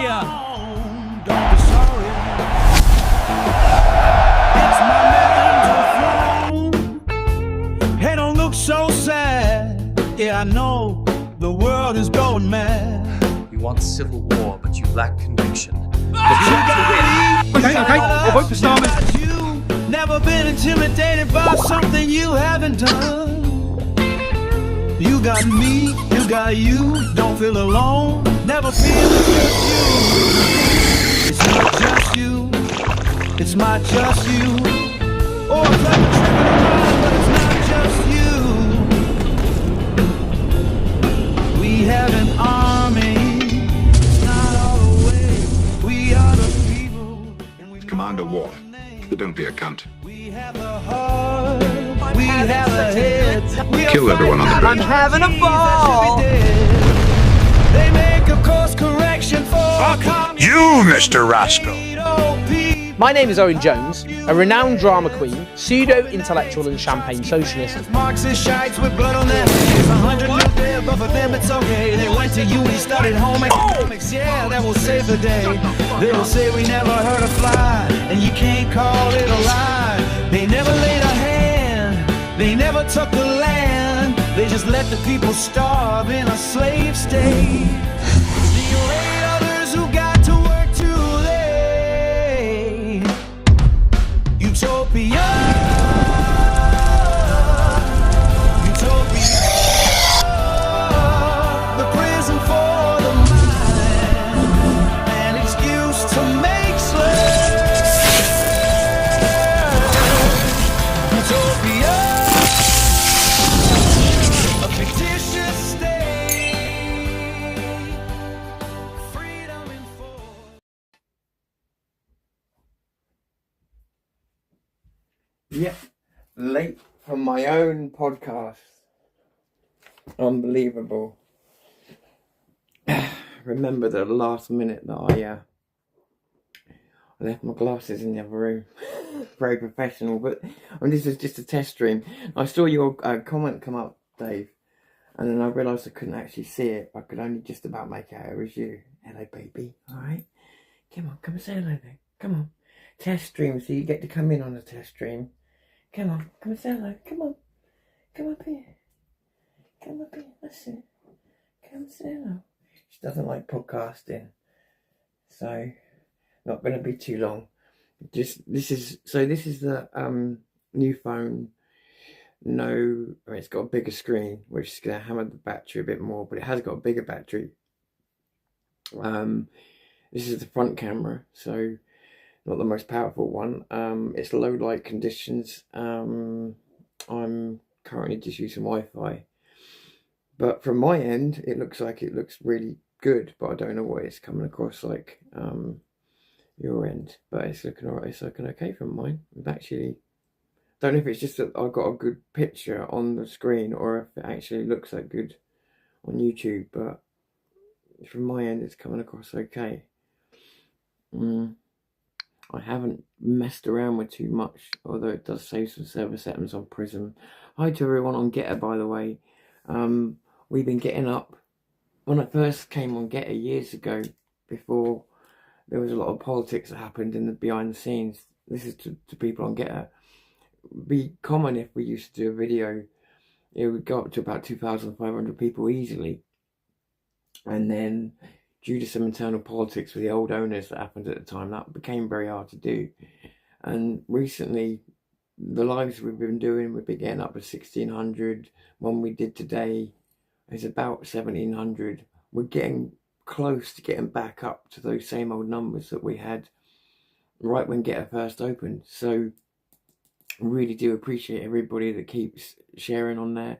ya. Don't be sorry. It's my mental throne. Hey, don't look so sad. Yeah, I know the world is going mad. You want civil war, but you lack conviction. Okay, I'll vote for Starmer. You never been intimidated by something you haven't done. You got me, you got you, don't feel alone, never feel it's just you. It's not just you, it's my just you. Or a clever trick of the mind, but it's not just you. We have an army, it's not all the way, we are the people. Commander War, but don't be a cunt. We have a heart, we have a head. Kill everyone on the I'm bridge. having a ball. They make a course correction for You, Mr. Rascal. My name is Owen Jones, a renowned drama queen, pseudo-intellectual and champagne socialist. Marxist shites with blood on their hands. 100 live there, but for them it's okay. They went to uni, studied home economics. Yeah, that will save the day. They will say we never heard a fly, and you can't call it a lie. They never laid a hand, they never took the land. They just let the people starve in a slave state. The late others who got to work too late. Utopia. Utopia. The prison for the mind. An excuse to make slaves. Utopia. A fictitious state. Freedom enforced. Yep, late from my own podcast. Unbelievable. Remember the last minute that I left my glasses in the other room. Very professional, but this is just a test stream. I saw your comment come up, Dave, and then I realised I couldn't actually see it. I could only just about make out it was you. Hello, baby. Alright? Come on, come and say hello then. Come on. Test stream, so you get to come in on a test stream. Come on, come and say hello. Come on. Come up here. Come up here. Listen. Come and say hello. She doesn't like podcasting. So, not going to be too long. This is the new phone. It's got a bigger screen, which is going to hammer the battery a bit more, but it has got a bigger battery. This is the front camera, so not the most powerful one. It's low light conditions. I'm currently just using Wi-Fi, but from my end it looks really good, but I don't know what it's coming across like your end, but it's looking alright. It's looking okay from mine. I've actually don't know if it's just that I've got a good picture on the screen or if it actually looks that good on YouTube, but from my end it's coming across okay. I haven't messed around with too much, although it does save some server settings on Prism. Hi to everyone on Getter, by the way. We've been getting up. When I first came on Getter years ago, before there was a lot of politics that happened in the behind the scenes. This is to people on Getter. It'd be common if we used to do a video, it would go up to about 2,500 people easily. And then, due to some internal politics with the old owners that happened at the time, that became very hard to do. And recently, the lives we've been doing, we've been getting up to 1,600. One we did today is about 1,700. We're getting close to getting back up to those same old numbers that we had right when Getter first opened. So, I really do appreciate everybody that keeps sharing on there,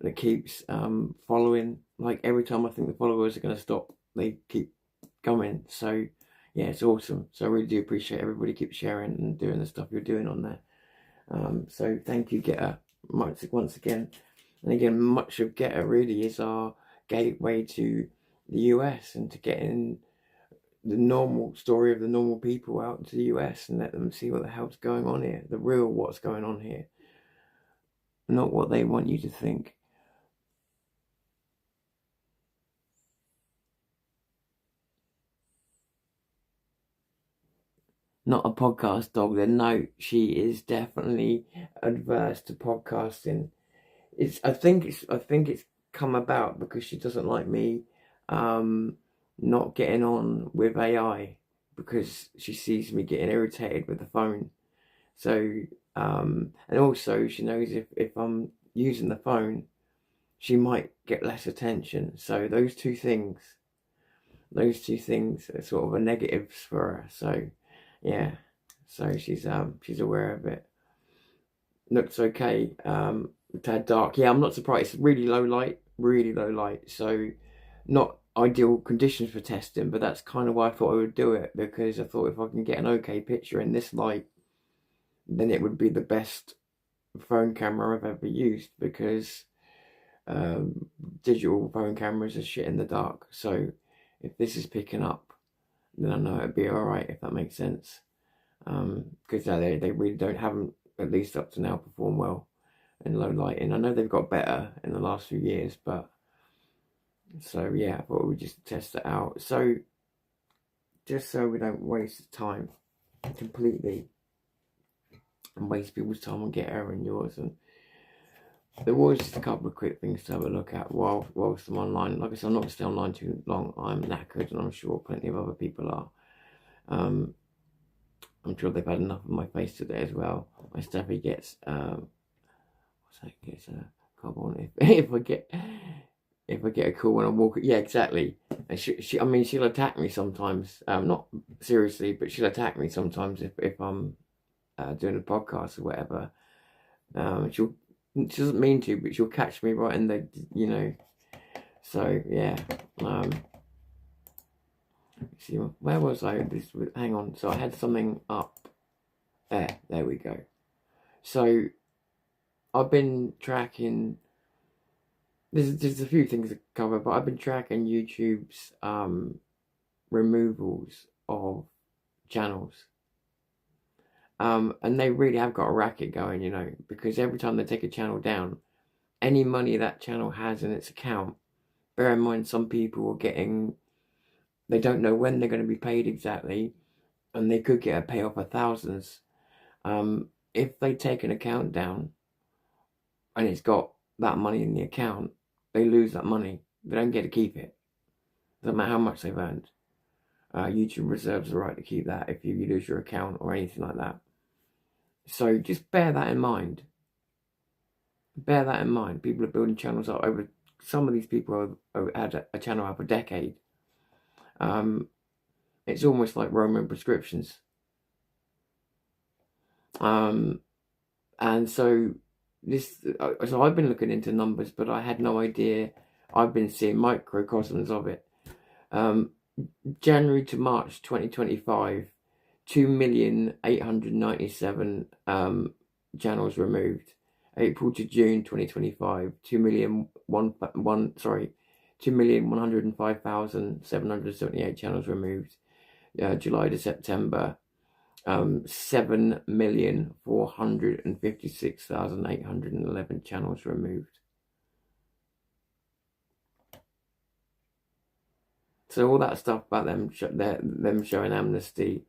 that keeps following. Like, every time I think the followers are going to stop, they keep coming. So yeah, it's awesome. So I really do appreciate everybody keep sharing and doing the stuff you're doing on there. So thank you, Getter, once again. And again, much of Getter really is our gateway to the US and to getting the normal story of the normal people out into the US and let them see what the hell's going on here, the real what's going on here, not what they want you to think. not a podcast dog, then no, she is definitely adverse to podcasting. I think it's come about because she doesn't like me not getting on with AI, because she sees me getting irritated with the phone. So and also she knows if I'm using the phone, she might get less attention. So those two things are sort of a negatives for her. So yeah, so she's aware of it. Looks okay. Tad dark. Yeah, I'm not surprised. It's really low light. So not ideal conditions for testing, but that's kind of why I thought I would do it, because I thought if I can get an okay picture in this light, then it would be the best phone camera I've ever used, because digital phone cameras are shit in the dark. So if this is picking up, then I know it'd be alright, if that makes sense. Because they really haven't, at least up to now, performed well in low lighting. I know they've got better in the last few years, but so yeah, I thought we'd just test it out. So just so we don't waste time completely and waste people's time on GetEra and yours. And there was just a couple of quick things to have a look at whilst I'm online. Like I said, I'm not going to stay online too long. I'm knackered, and I'm sure plenty of other people are. I'm sure they've had enough of my face today as well. My Steffi gets carbon if I get a call when I'm walking. Yeah, exactly. And she'll attack me sometimes. Not seriously, but she'll attack me sometimes if I'm doing a podcast or whatever. She doesn't mean to, but she'll catch me right in the, So yeah. See, where was I? Hang on. So I had something up there. There we go. So I've been tracking. There's a few things to cover, but I've been tracking YouTube's removals of channels. And they really have got a racket going, because every time they take a channel down, any money that channel has in its account, bear in mind some people are getting, they don't know when they're going to be paid exactly, and they could get a payoff of thousands. If they take an account down and it's got that money in the account, they lose that money. They don't get to keep it. Doesn't matter how much they've earned. YouTube reserves the right to keep that if you lose your account or anything like that. So just bear that in mind. Bear that in mind. People are building channels up over. Some of these people have had a channel up a decade. It's almost like Roman prescriptions. And so so I've been looking into numbers, but I had no idea. I've been seeing microcosms of it. January to March 2025, 2,897,000 channels removed. April to June 2025, 2,105,778 channels removed. July to September, 7,456,811 channels removed. So all that stuff about them showing amnesty,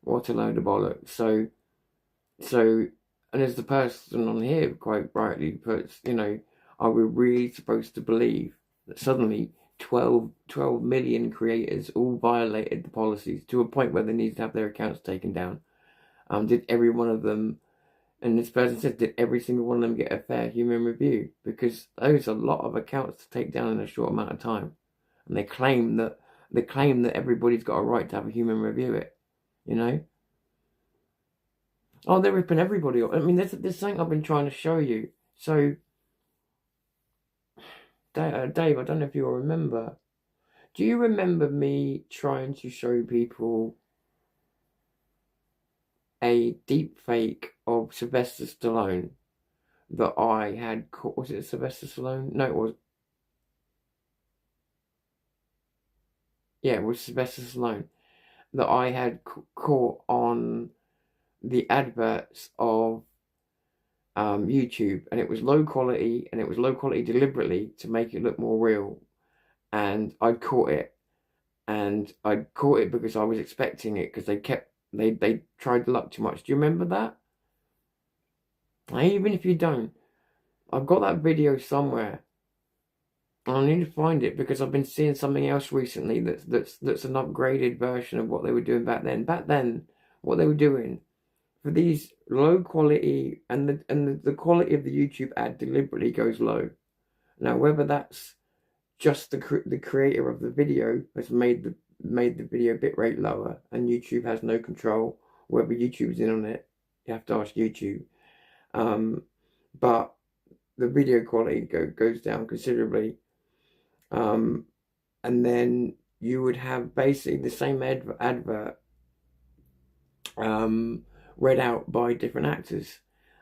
what a load of bollocks. So, and as the person on here quite rightly puts, are we really supposed to believe that suddenly 12 million creators all violated the policies to a point where they need to have their accounts taken down? Did every one of them, and this person said, did every single one of them get a fair human review? Because those are a lot of accounts to take down in a short amount of time. And they claim that everybody's got a right to have a human review it, Oh, they're ripping everybody off. I mean, there's something I've been trying to show you. So, Dave, I don't know if you'll remember. Do you remember me trying to show people a deep fake of Sylvester Stallone that I had caught? Was it Sylvester Stallone? No, it was. Yeah, it was Sylvester Stallone that I had caught on the adverts of YouTube, and it was low quality, and it was low quality deliberately to make it look more real. And I'd caught it, because I was expecting it, because they kept They tried luck too much. Do you remember that? And even if you don't, I've got that video somewhere. And I need to find it because I've been seeing something else recently that's an upgraded version of what they were doing back then. Back then, what they were doing for these low quality, and the quality of the YouTube ad deliberately goes low. Now, whether that's just the creator of the video has made the video bitrate lower, and YouTube has no control, whether YouTube's in on it, you have to ask YouTube. But the video quality goes down considerably. And then you would have basically the same advert read out by different actors,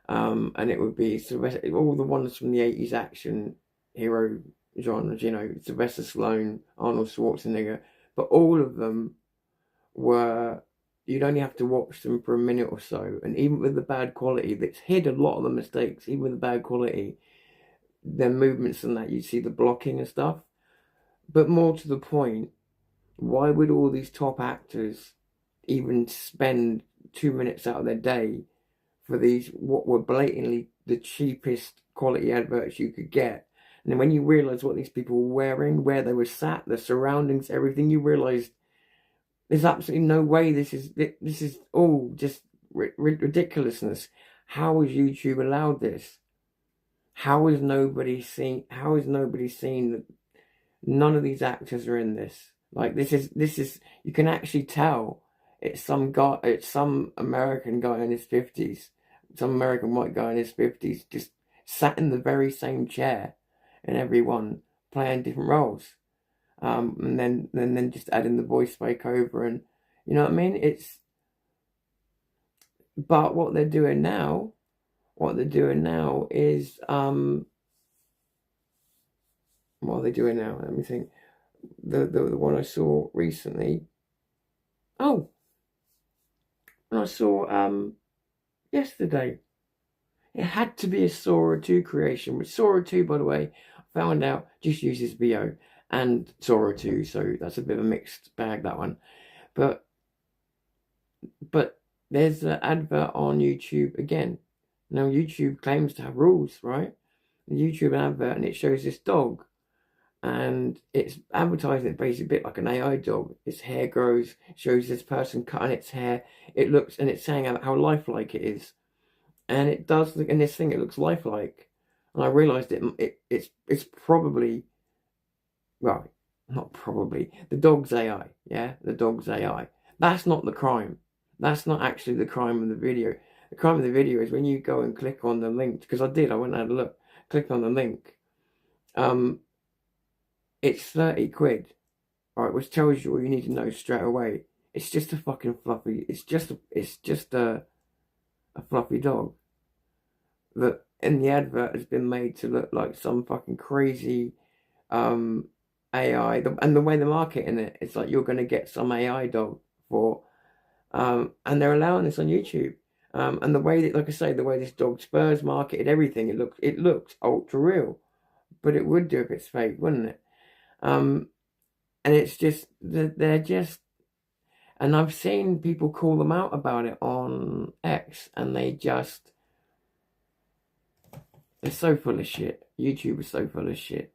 and it would be all the ones from the 80s action hero genres, you know, Sylvester Stallone, Arnold Schwarzenegger, but all of them were, you'd only have to watch them for a minute or so, and even with the bad quality, that's hid a lot of the mistakes. Even with the bad quality, their movements and that, you see the blocking and stuff. But more to the point, why would all these top actors even spend 2 minutes out of their day for these, what were blatantly the cheapest quality adverts you could get? And then when you realise what these people were wearing, where they were sat, the surroundings, everything, you realise there's absolutely no way this is all just ridiculousness. How has YouTube allowed this? How has nobody seen that none of these actors are in this? Like, this is you can actually tell it's some American guy in his 50s, some American white guy in his 50s, just sat in the very same chair, and everyone playing different roles, and then just adding the voice fake over, and you know what I mean? But what they're doing now is what are they doing now? Let me think. The one I saw recently. Oh, and I saw yesterday. It had to be a Sora 2 creation, which Sora 2, by the way, I found out just uses VO and Sora 2, so that's a bit of a mixed bag, that one. But there's an advert on YouTube again. Now YouTube claims to have rules, right? The YouTube advert, and it shows this dog, and it's advertising it basically a bit like an AI dog. Its hair grows, shows this person cutting its hair. It looks, and it's saying how lifelike it is, and it does. In this thing, it looks lifelike, and I realised it's probably, well, not probably, the dog's AI. Yeah, the dog's AI. That's not the crime. That's not actually the crime of the video. The crime of the video is when you go and click on the link, because I went and had a look, click on the link. It's 30 quid, alright, which tells you all you need to know straight away. It's just a fucking fluffy, it's just a fluffy dog that in the advert has been made to look like some fucking crazy AI, and the way they're marketing it, it's like you're going to get some AI dog for, and they're allowing this on YouTube. And the way that, like I say, the way this dog Spurs marketed everything, it looks ultra real, but it would do if it's fake, wouldn't it? And it's just, they're just, and I've seen people call them out about it on X, and they're so full of shit. YouTube is so full of shit.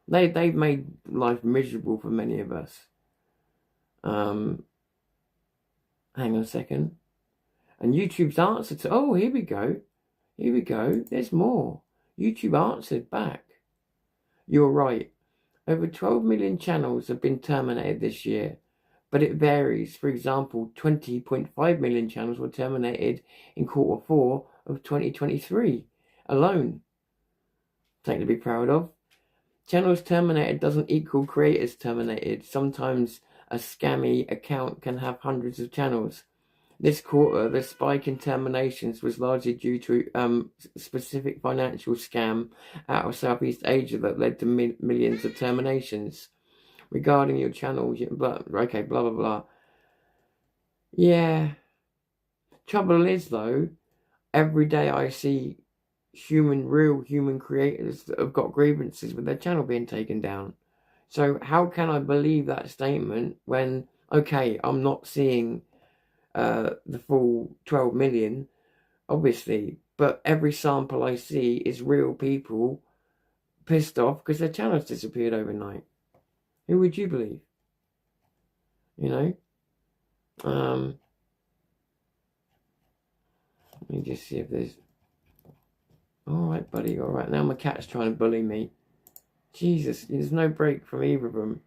They've made life miserable for many of us. Hang on a second. And YouTube's answer to, oh, here we go, there's more. YouTube answered back. You're right. Over 12 million channels have been terminated this year, but it varies. For example, 20.5 million channels were terminated in Q4 of 2023 alone. Something to be proud of. Channels terminated doesn't equal creators terminated. Sometimes a scammy account can have hundreds of channels. This quarter, the spike in terminations was largely due to specific financial scam out of Southeast Asia that led to millions of terminations. Regarding your channel, blah blah. Yeah. Trouble is, though, every day I see real human creators that have got grievances with their channel being taken down. So how can I believe that statement when, okay, I'm not seeing the full 12 million, obviously. But every sample I see is real people pissed off because their channels disappeared overnight. Who would you believe? You know? Let me just see if there's... Alright, buddy, alright. Now my cat's trying to bully me. Jesus, there's no break from either of them.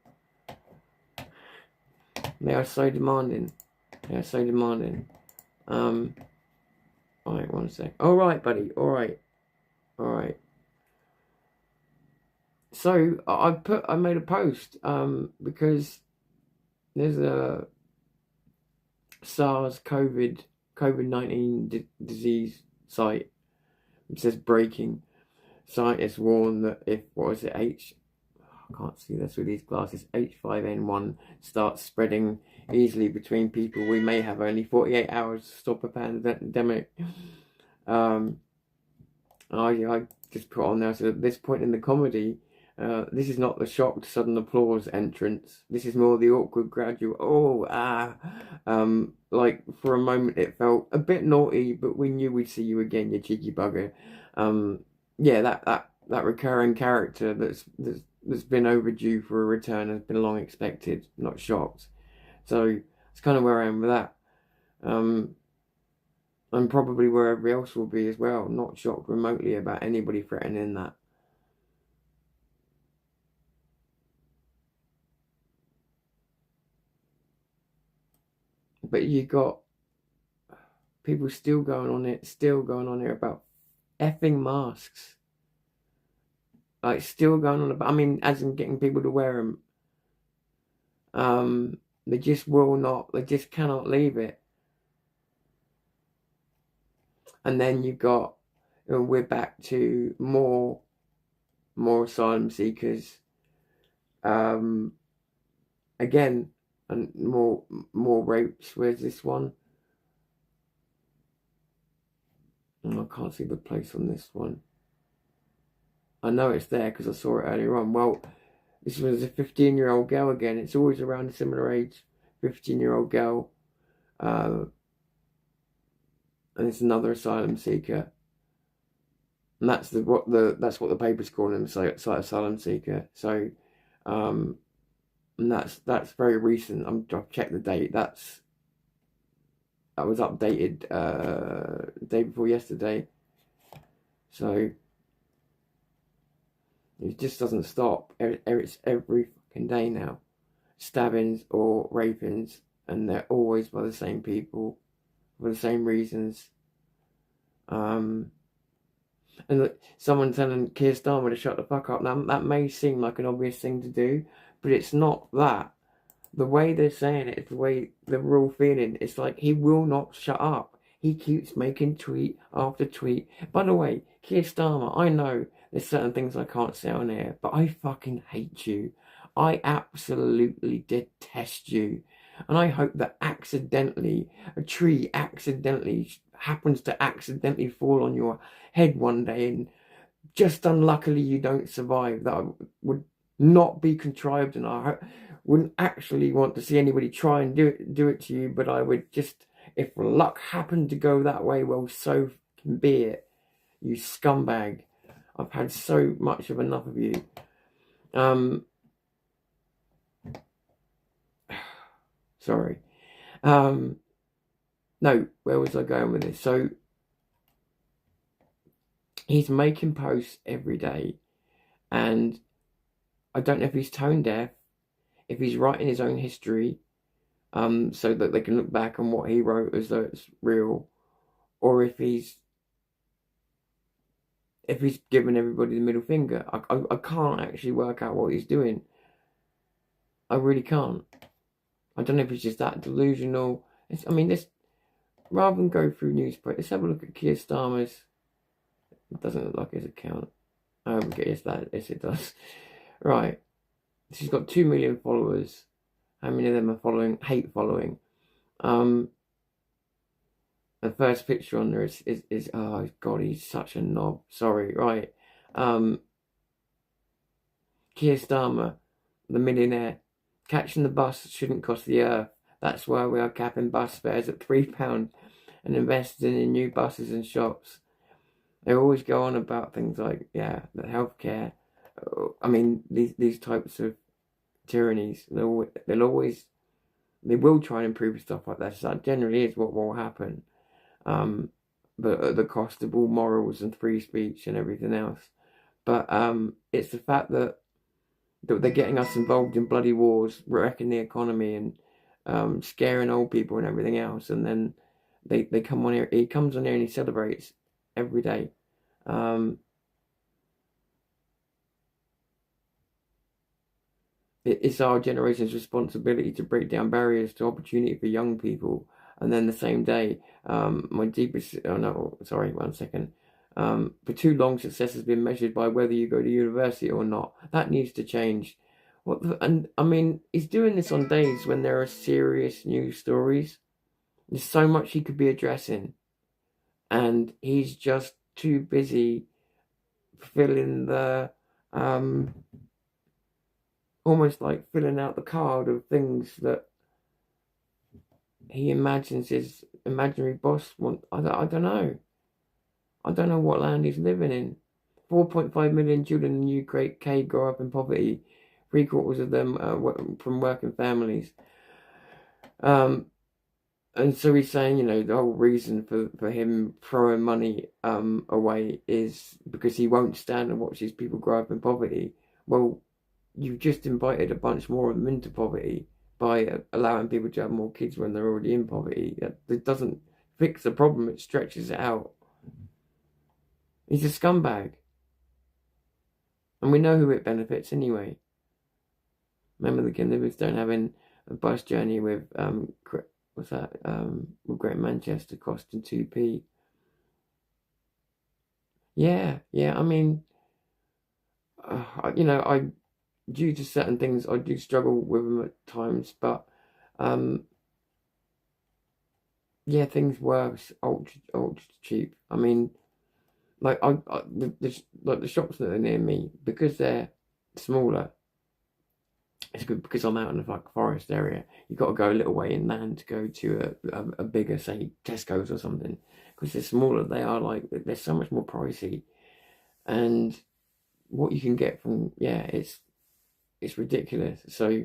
They are so demanding. They are so demanding. Alright, one sec. Alright, buddy, alright. Alright. So, I made a post, because there's a SARS COVID-19 disease site. It says breaking. Scientists warn that if, I can't see this with these glasses, H5N1 starts spreading easily between people, we may have only 48 hours to stop a pandemic. I just put on there, so at this point in the comedy, this is not the shocked sudden applause entrance. This is more the awkward gradual, like for a moment it felt a bit naughty, but we knew we'd see you again, you cheeky bugger. Yeah, that recurring character that's been overdue for a return has been long expected, not shocked. So it's kind of where I am with that. And probably where everybody else will be as well, not shocked remotely about anybody threatening that. But you got people still going on here about effing masks. Like, still going on about, I mean, as in getting people to wear them. They just will not, they just cannot leave it. And then you got, we're back to more asylum seekers. Again, and more rapes. Where's this one? Oh, I can't see the place on this one. I know it's there because I saw it earlier on. Well, this was a 15-year-old girl again. It's always around a similar age, 15-year-old girl. And it's another asylum seeker. And that's what the paper's calling them, so asylum seeker. So, and that's very recent. I've checked the date. That was updated the day before yesterday. So it just doesn't stop. It's every fucking day now. Stabbings or rapings, and they're always by the same people for the same reasons. And look, someone telling Keir Starmer to shut the fuck up. Now that may seem like an obvious thing to do, but it's not that. The way they're saying it, the way they're all feeling, it's like he will not shut up. He keeps making tweet after tweet. By the way, Keir Starmer, I know there's certain things I can't say on air, but I fucking hate you. I absolutely detest you. And I hope that accidentally, a tree accidentally happens to accidentally fall on your head one day, and just unluckily you don't survive. That would not be contrived, and I wouldn't actually want to see anybody try and do it to you, but I would just, if luck happened to go that way, well, so be it, you scumbag. I've had so much of enough of you. Sorry. No, where was I going with this? So, he's making posts every day, and I don't know if he's tone deaf, if he's writing his own history, so that they can look back on what he wrote as though it's real, or if he's giving everybody the middle finger. I can't actually work out what he's doing. I really can't. I don't know if he's just that delusional. Rather than go through newspapers, let's have a look at Keir Starmer's. It doesn't look like his account. Yes, it does. Right. She's got 2 million followers. How many of them are hate following? The first picture on there is oh god, he's such a knob. Sorry, right. Keir Starmer, the millionaire. Catching the bus shouldn't cost the earth. That's why we are capping bus fares at £3 and investing in new buses and shops. They always go on about things like, the healthcare. I mean, these types of tyrannies, they will try and improve stuff like that. So that generally is what will happen. But at the cost of all morals and free speech and everything else. But it's the fact that they're getting us involved in bloody wars, wrecking the economy and scaring old people and everything else. And then they come on here. He comes on here and he celebrates every day. It's our generation's responsibility to break down barriers to opportunity for young people. And then the same day, my deepest... Oh, no, sorry, 1 second. For too long, success has been measured by whether you go to university or not. That needs to change. And I mean, he's doing this on days when there are serious news stories. There's so much he could be addressing. And he's just too busy filling the... almost like filling out the card of things that he imagines his imaginary boss want. I don't know. I don't know what land he's living in. 4.5 million children in the UK grow up in poverty. 3/4 of them from working families. And so he's saying, the whole reason for him throwing money away is because he won't stand and watch these people grow up in poverty. Well, you've just invited a bunch more of them into poverty by allowing people to have more kids when they're already in poverty. It doesn't fix the problem, it stretches it out. He's a scumbag. And we know who it benefits anyway. Remember the Livingstone having a bus journey with, with Great Manchester costing 2p. Yeah, I mean, due to certain things, I do struggle with them at times, but things were ultra cheap. I mean, like the shops that are near me, because they're smaller. It's good because I'm out in the forest area. You've got to go a little way inland to go to a bigger, say, Tesco's or something. Because they're smaller, they're so much more pricey, and what you can get from it's ridiculous. So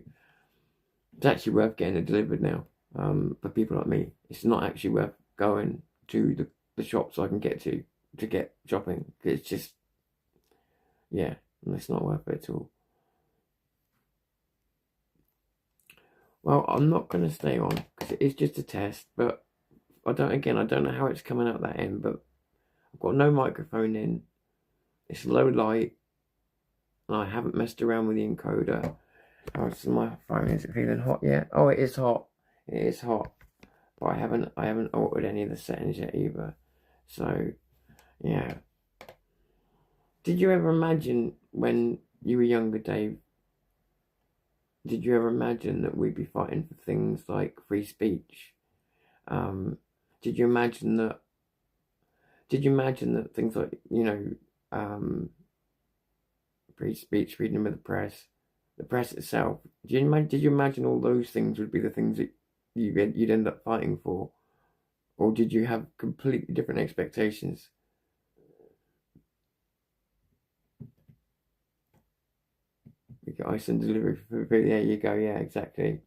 it's actually worth getting it delivered now. For people like me, it's not actually worth going to the shops I can get to get shopping. It's just, it's not worth it at all. Well, I'm not going to stay on because it is just a test. But I don't know how it's coming out that end. But I've got no microphone in. It's low light. And I haven't messed around with the encoder. How's my phone? Is it feeling hot yet? Oh, it is hot. It is hot. But I haven't altered any of the settings yet either. So, yeah. Did you ever imagine when you were younger, Dave? Did you ever imagine that we'd be fighting for things like free speech? Did you imagine that things like, free speech, freedom of the press itself, did you imagine all those things would be the things that you'd end up fighting for? Or did you have completely different expectations? We got ice and delivery for free. There you go. Yeah, exactly.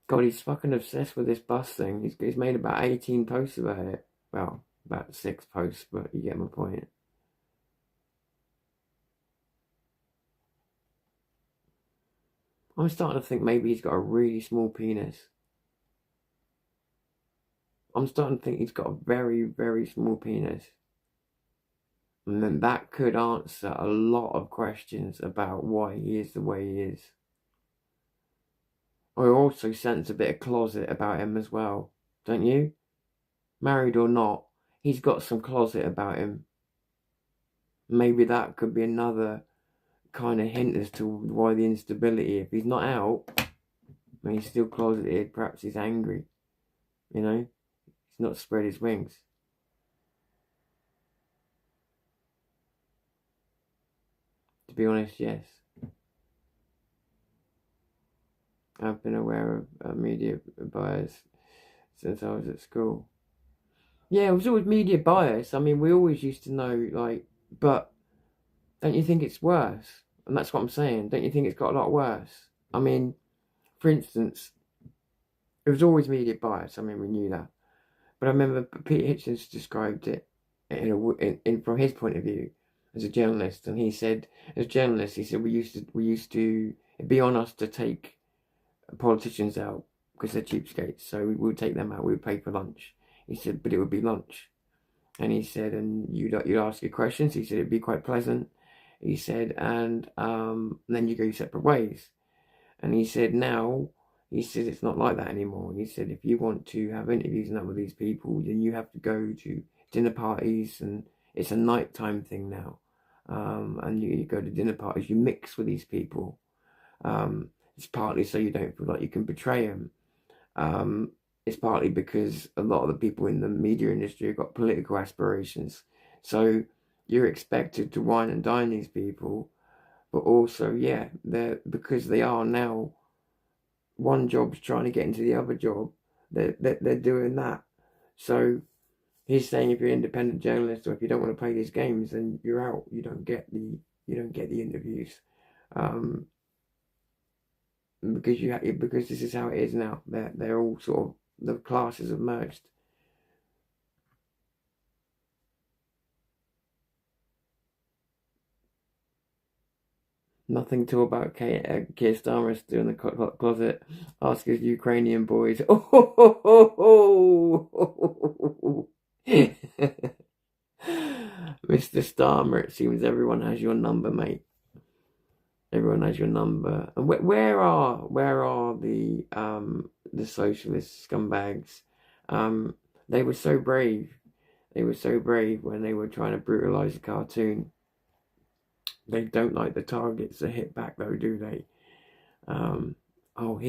God, he's fucking obsessed with this bus thing. He's made about 18 posts about it. Well, about 6 posts, but you get my point. I'm starting to think maybe he's got a really small penis. I'm starting to think he's got a very, very small penis. And then that could answer a lot of questions about why he is the way he is. I also sense a bit of closet about him as well. Don't you? Married or not, he's got some closet about him. Maybe that could be another kind of hint as to why the instability. If he's not out, and he's still closeted, perhaps he's angry. He's not spread his wings. be honest, yes. I've been aware of media bias since I was at school. Yeah, it was always media bias. I mean, we always used to know, like, but don't you think it's worse? And that's what I'm saying. Don't you think it's got a lot worse? I mean, for instance, it was always media bias. I mean, we knew that. But I remember Peter Hitchens described it in from his point of view as a journalist, and he said, as a journalist, he said we used to it'd be on us to take politicians out because they're cheapskates, so we would take them out. We would pay for lunch. He said, but it would be lunch, and he said, and you'd ask your questions. He said it'd be quite pleasant. He said, and then you go your separate ways. And he said now. He said it's not like that anymore. He said if you want to have interviews and that with these people, then you have to go to dinner parties, and it's a nighttime thing now. And you go to dinner parties, you mix with these people. It's partly so you don't feel like you can betray them. It's partly because a lot of the people in the media industry have got political aspirations. So you're expected to wine and dine these people, but also, yeah, because they are now. One job's trying to get into the other job, they're doing that. So he's saying if you're an independent journalist or if you don't want to play these games, then you're out. You don't get the interviews, because this is how it is now. They're all sort of, the classes have merged. Nothing to about Keir Starmer still in the closet. Ask his Ukrainian boys. Oh, Mr. Starmer, it seems everyone has your number, mate. Everyone has your number. And where are the socialist scumbags? They were so brave. They were so brave when they were trying to brutalise a cartoon. They don't like the targets that hit back, though, do they? Hang on. Do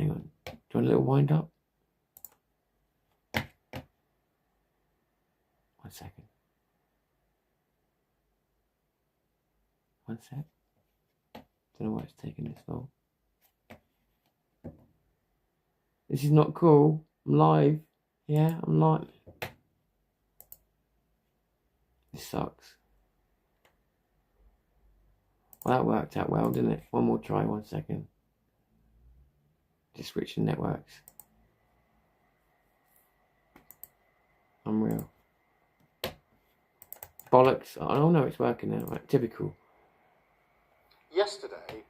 you want a little wind up? 1 second. 1 sec. Don't know why it's taking this long. This is not cool. I'm live. Yeah, I'm live. This sucks. Well, that worked out well, didn't it? One more try, 1 second. Just switching networks. Unreal. Bollocks. Oh no, it's working now. Right, typical. Yesterday,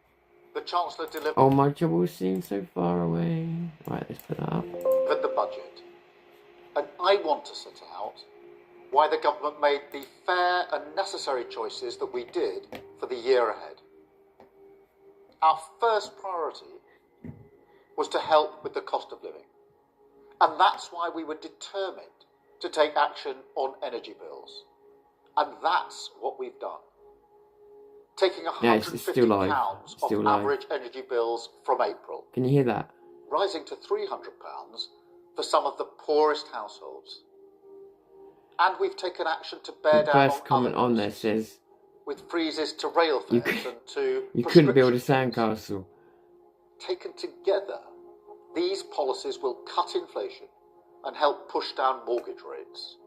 the Chancellor delivered Oh, my troubles seem so far away. Right, let's put that up. the budget. And I want to set out why the government made the fair and necessary choices that we did for the year ahead. Our first priority was to help with the cost of living. And that's why we were determined to take action on energy bills. And that's what we've done. Taking it's still live. £150 It's still off live. average energy bills from April, Can you hear that? rising to £300 for some of the poorest households. And we've taken action to bear The down first on comment other on there costs, says with freezes to rail fares and to you couldn't build a prescription fees. sandcastle. Taken together, these policies will cut inflation and help push down mortgage rates.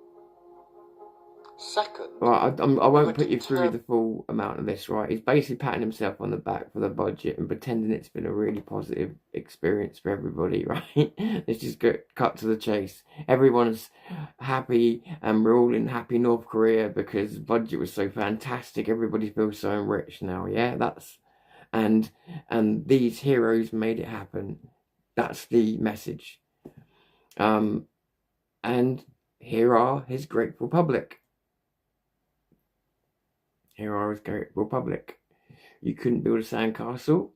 Second, Well, I we won't were put you through the determined full amount of this, right? He's basically patting himself on the back for the budget and pretending it's been a really positive experience for everybody, right? Let's just cut to the chase. Everyone's happy, and we're all in happy North Korea because the budget was so fantastic. Everybody feels so enriched now, yeah? And these heroes made it happen. That's the message. And here are his grateful public. Here are his grateful public. You couldn't build a sandcastle.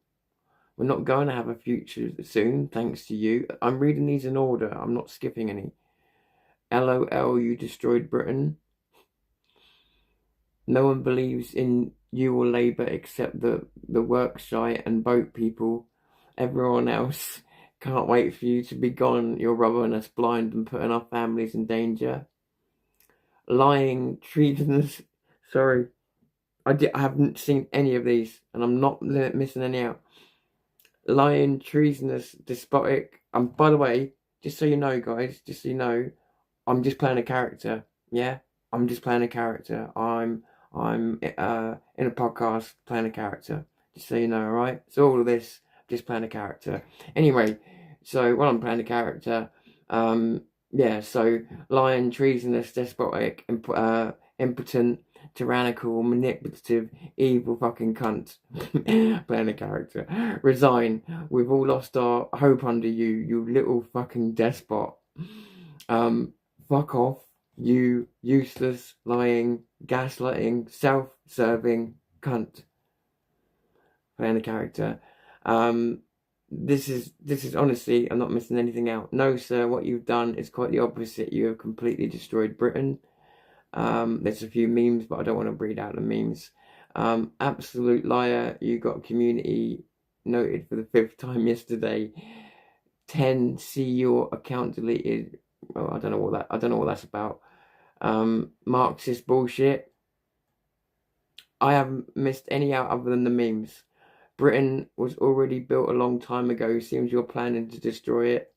We're not going to have a future soon, thanks to you. I'm reading these in order. I'm not skipping any. LOL, you destroyed Britain. No one believes in you or Labour except the work-shy and boat people. Everyone else can't wait for you to be gone. You're rubbing us blind and putting our families in danger. Lying, treasonous... Sorry. I haven't seen any of these, and I'm not missing any out. Lying, treasonous, despotic. By the way, just so you know, guys, just so you know, I'm just playing a character. Yeah, I'm just playing a character. I'm in a podcast playing a character. Just so you know, alright? So all of this, just playing a character. Anyway, so while I'm playing a character, yeah, so lying, treasonous, despotic, impotent, tyrannical, manipulative, evil fucking cunt. Playing a character. Resign. We've all lost our hope under you, you little fucking despot. Fuck off, you useless, lying, gaslighting, self-serving cunt. Playing a character. This is honestly, I'm not missing anything out. No, sir, what you've done is quite the opposite. You have completely destroyed Britain. There's a few memes, but I don't want to read out the memes. Absolute liar. You got community noted for the 5th time yesterday. 10, see your account deleted. Oh, I don't know what that's about. Marxist bullshit. I haven't missed any out other than the memes. Britain was already built a long time ago. Seems you're planning to destroy it.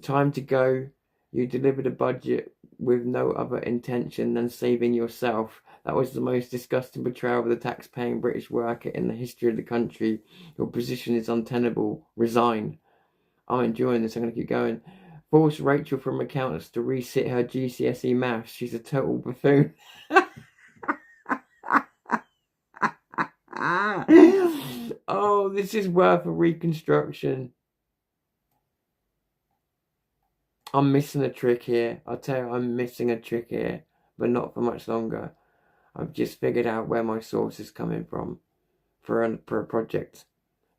Time to go. You delivered a budget with no other intention than saving yourself. That was the most disgusting betrayal of the tax-paying British worker in the history of the country. Your position is untenable. Resign. I'm enjoying this. I'm going to keep going. Force Rachel from accountants to resit her GCSE maths. She's a total buffoon. Oh, this is worth a reconstruction. I'm missing a trick here. I'll tell you, I'm missing a trick here, but not for much longer. I've just figured out where my source is coming from for a project.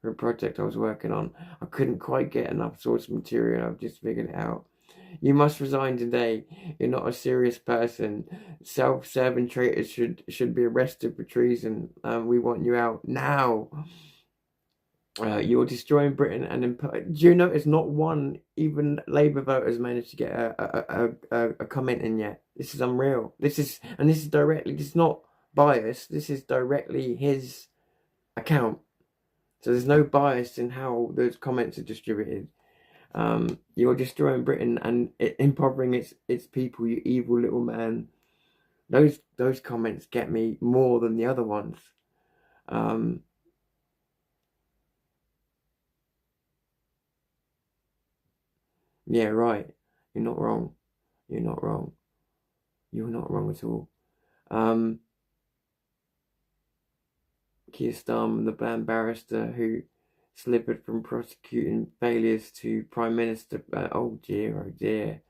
For a project I was working on. I couldn't quite get enough source material. I've just figured it out. You must resign today. You're not a serious person. Self-serving traitors should be arrested for treason. We want you out now. You're destroying Britain, and do you notice not one even Labour voters managed to get a comment in yet? This is unreal. This is directly. This is not biased. This is directly his account. So there's no bias in how those comments are distributed. You're destroying Britain and impoverishing its people, you evil little man. Those comments get me more than the other ones. Yeah, right. You're not wrong. You're not wrong. You're not wrong at all. Keir Starmer, the bland barrister who slipped from prosecuting failures to Prime Minister. Oh dear.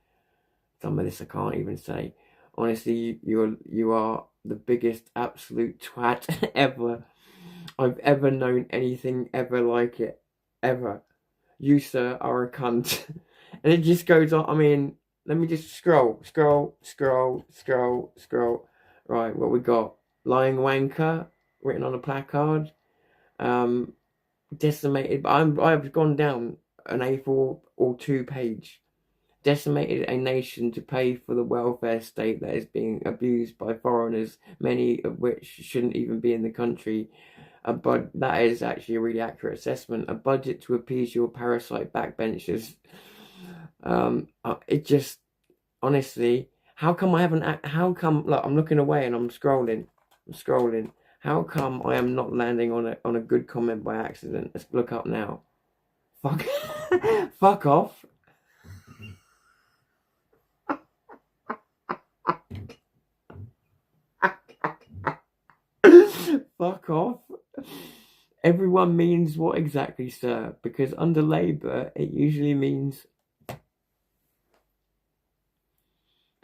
Some of this I can't even say. Honestly, you are the biggest absolute twat ever. I've ever known anything ever like it. Ever. You, sir, are a cunt. And it just goes on. I mean, let me just scroll. Right, what we got? Lying wanker, written on a placard. Decimated. I've gone down an A4 or 2 page. Decimated a nation to pay for the welfare state that is being abused by foreigners, many of which shouldn't even be in the country. But that is actually a really accurate assessment. A budget to appease your parasite backbenchers. It just, honestly, how come I haven't? How come? Look, I'm looking away and I'm scrolling. How come I am not landing on a good comment by accident? Let's look up now. Fuck off. Fuck off. Everyone means what exactly, sir? Because under Labour, it usually means...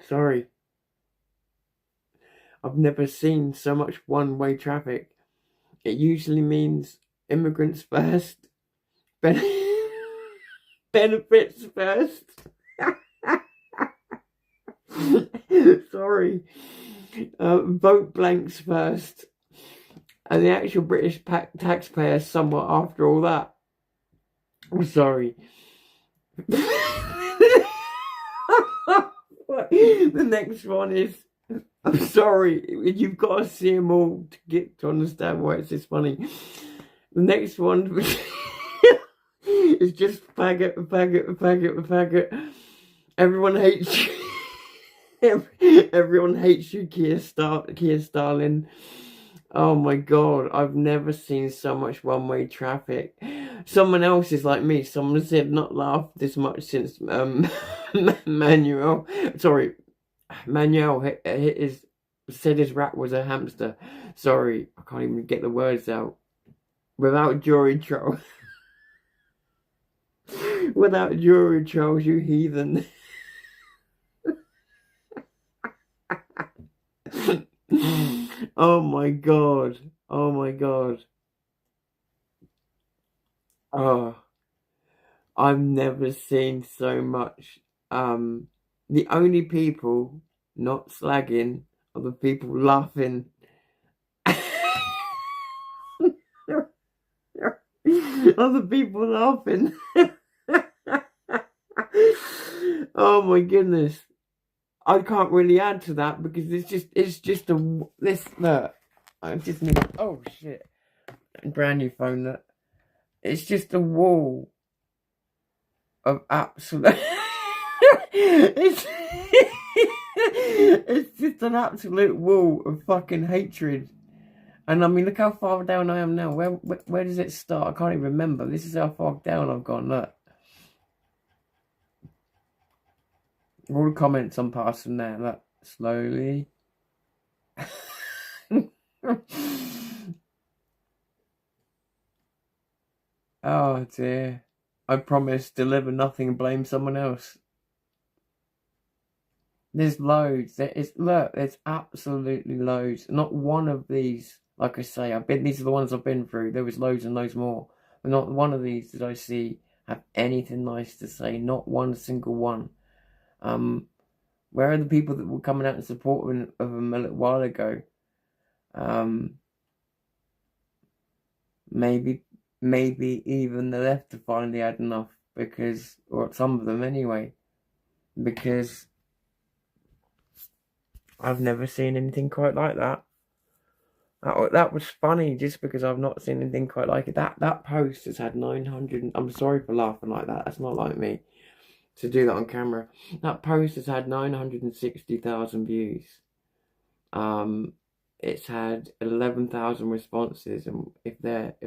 Sorry. I've never seen so much one-way traffic. It usually means immigrants first, benefits first. Sorry. Vote blanks first. And the actual British taxpayer somewhat after all that. I'm sorry. The next one is I'm sorry. You've got to see them all to get to understand why it's this funny. The next one is just faggot, faggot, faggot, faggot. Everyone hates you. Everyone hates you, Keir Starlin. Oh my god, I've never seen so much one-way traffic. Someone else is like me. Someone said not laughed this much since Manuel said his rat was a hamster. Sorry, I can't even get the words out. Without jury trial. Without jury trials, you heathen. Oh my god. Oh my god. Oh, I've never seen so much. The only people not slagging are the people laughing. Other people laughing. Oh my goodness. I can't really add to that because it's just look. I just need, oh shit, brand new phone. That it's just a wall of absolute. It's just an absolute wall of fucking hatred. And I mean, look how far down I am now. Where does it start? I can't even remember. This is how far down I've gone. Look. All the comments I'm passing there. Look, slowly. Oh dear. I promise, deliver nothing and blame someone else. There's loads. There's absolutely loads. Not one of these, like I say, these are the ones I've been through. There was loads and loads more. But not one of these did I see have anything nice to say. Not one single one. Where are the people that were coming out in support of them a little while ago? Maybe even the left have finally had enough, because, or some of them anyway, because I've never seen anything quite like that. That was funny, just because I've not seen anything quite like it. That post has had 900. I'm sorry for laughing like that. That's not like me to do that on camera. That post has had 960,000 views. It's had 11,000 responses, and if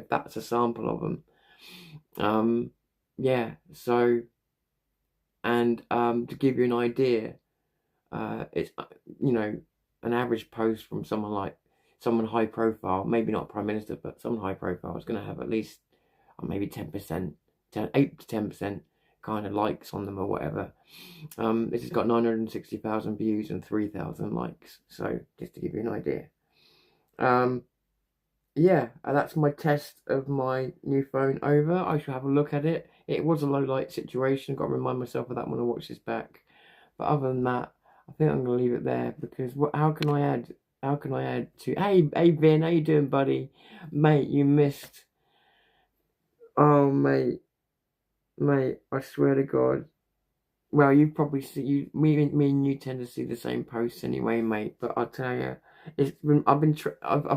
that's a sample of them, yeah. So, and to give you an idea, it's an average post from someone high profile, maybe not Prime Minister, but someone high profile is going to have at least maybe 10%, 8 to 10% kind of likes on them or whatever. This has got 960,000 views and 3,000 likes. So just to give you an idea. Yeah, that's my test of my new phone over. I shall have a look at it. It was a low light situation. Got to remind myself of that when I watch this back. But other than that, I think I'm gonna leave it there, because how can I add to? Hey Vin, how you doing, buddy? Mate, you missed. Oh mate, I swear to God. Well, you probably see me and you tend to see the same posts anyway, mate. But I'll tell you, I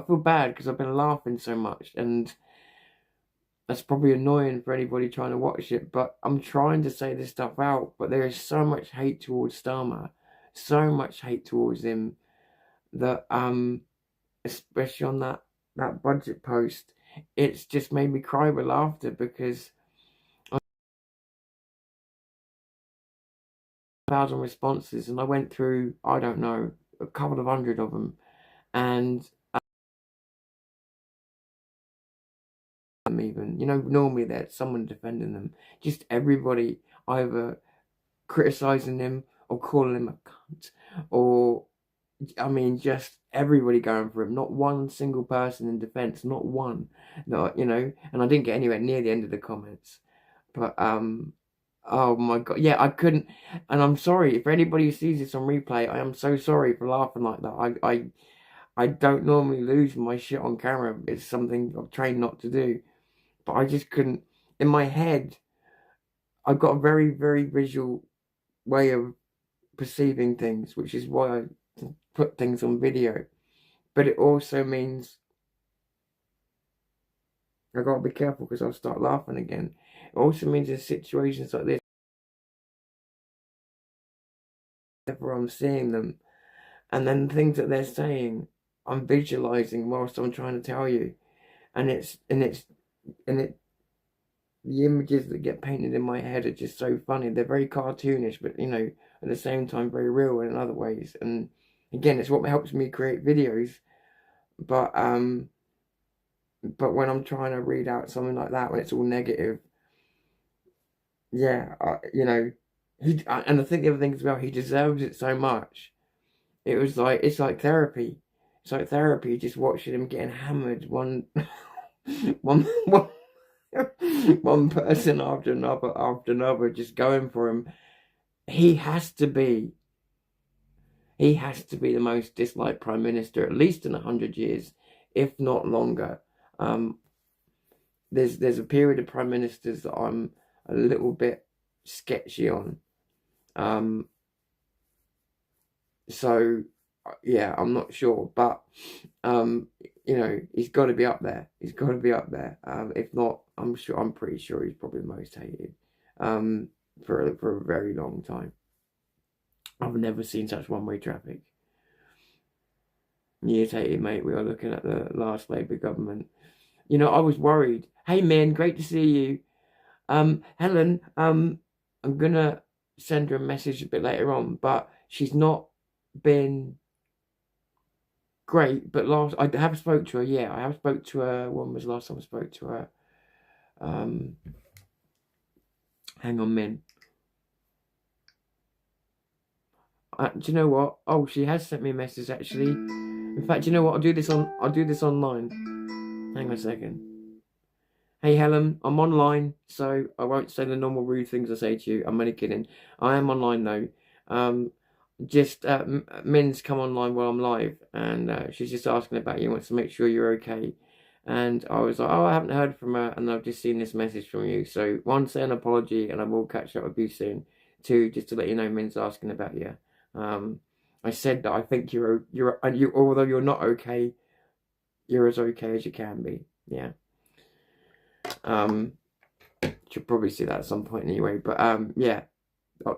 feel bad because I've been laughing so much, and that's probably annoying for anybody trying to watch it. But I'm trying to say this stuff out, but there is so much hate towards Starmer, so much hate towards him, that especially on that budget post, it's just made me cry with laughter, because 1,000 responses, and I went through, I don't know, a couple of hundred of them, and even, normally there's someone defending them. Just everybody either criticizing him or calling him a cunt, or just everybody going for him. Not one single person in defense, not one. No, and I didn't get anywhere near the end of the comments. But oh my God, yeah, I couldn't. And I'm sorry if anybody who sees this on replay. I am so sorry for laughing like that. I don't normally lose my shit on camera. It's something I've trained not to do. But I just couldn't. In my head, I've got a very, very visual way of perceiving things, which is why I put put things on video. But it also means I gotta be careful because I'll start laughing again. It also means in situations like this, whenever I'm seeing them, and then things that they're saying, I'm visualizing whilst I'm trying to tell you, and the images that get painted in my head are just so funny. They're very cartoonish, but you know, at the same time very real in other ways. And again, it's what helps me create videos. But when I'm trying to read out something like that, when it's all negative, yeah, you know, and I think the other thing as well, he deserves it so much. It's like therapy. It's like therapy, just watching him getting hammered one person after another, just going for him. He has to be the most disliked prime minister, at least in 100 years, if not longer. There's a period of prime ministers that I'm a little bit sketchy on. So yeah, I'm not sure, but you know, he's got to be up there. He's got to be up there. If not, I'm pretty sure he's probably the most hated for a very long time. I've never seen such one-way traffic. Years hated, mate. We are looking at the last Labour government. You know, I was worried. Hey, man, great to see you. Helen, I'm gonna send her a message a bit later on, but she's not been great. But I have spoke to her. Yeah, I have spoke to her. When was the last time I spoke to her? Hang on, Min. Do you know what? Oh, she has sent me a message actually. In fact, you know what? I'll do this online. Hang on a second. Hey Helen, I'm online, so I won't say the normal rude things I say to you. I'm only kidding. I am online though. Min's come online while I'm live, and she's just asking about you. Wants to make sure you're okay. And I was like, oh, I haven't heard from her, and I've just seen this message from you. So one, say an apology, and I will catch up with you soon. Two, just to let you know, Min's asking about you. I said that I think you although you're not okay, you're as okay as you can be. Yeah. She'll probably see that at some point anyway. But yeah.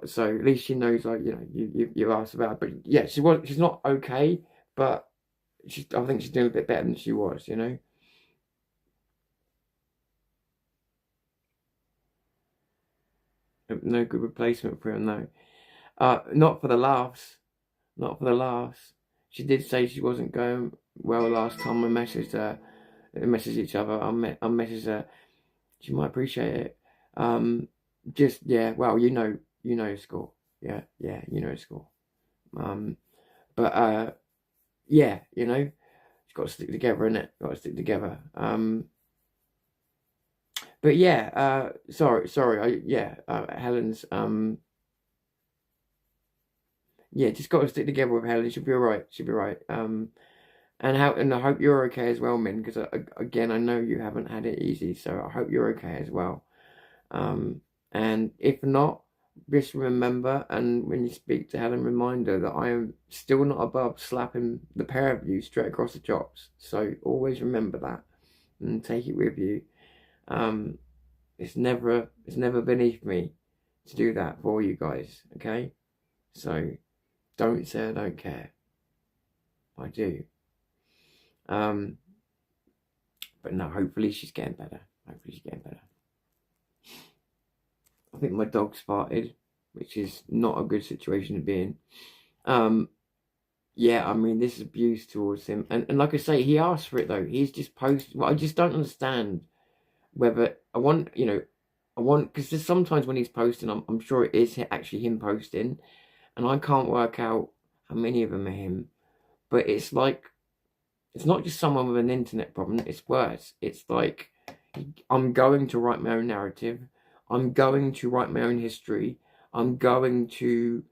So at least she knows, like, you know, you asked about. But yeah, she's not okay, but I think she's doing a bit better than she was. You know. No good replacement for him, no. Not for the laughs. Not for the laughs. She did say she wasn't going well last time I messaged her. Messaged each other. I messaged her. She might appreciate it. Just, yeah, well, you know the score. Yeah, you know the score. But yeah, you know, she's got to stick together, innit? Got to stick together. But yeah, sorry, Helen's, yeah, just got to stick together with Helen. She'll be alright. She'll be right. And I hope you're okay as well, Min, because again, I know you haven't had it easy, so I hope you're okay as well. And if not, just remember, and when you speak to Helen, remind her that I am still not above slapping the pair of you straight across the chops. So always remember that and take it with you. It's never beneath me to do that for you guys, okay? So don't say I don't care. I do. But no, hopefully she's getting better. I think my dog's farted, which is not a good situation to be in. Yeah, I mean, this is abuse towards him. And like I say, he asked for it though. He's just posted. Well, I just don't understand whether because there's sometimes when he's posting, I'm sure it is actually him posting, and I can't work out how many of them are him. But it's like, it's not just someone with an internet problem, it's worse. It's like, I'm going to write my own narrative, I'm going to write my own history, I'm going to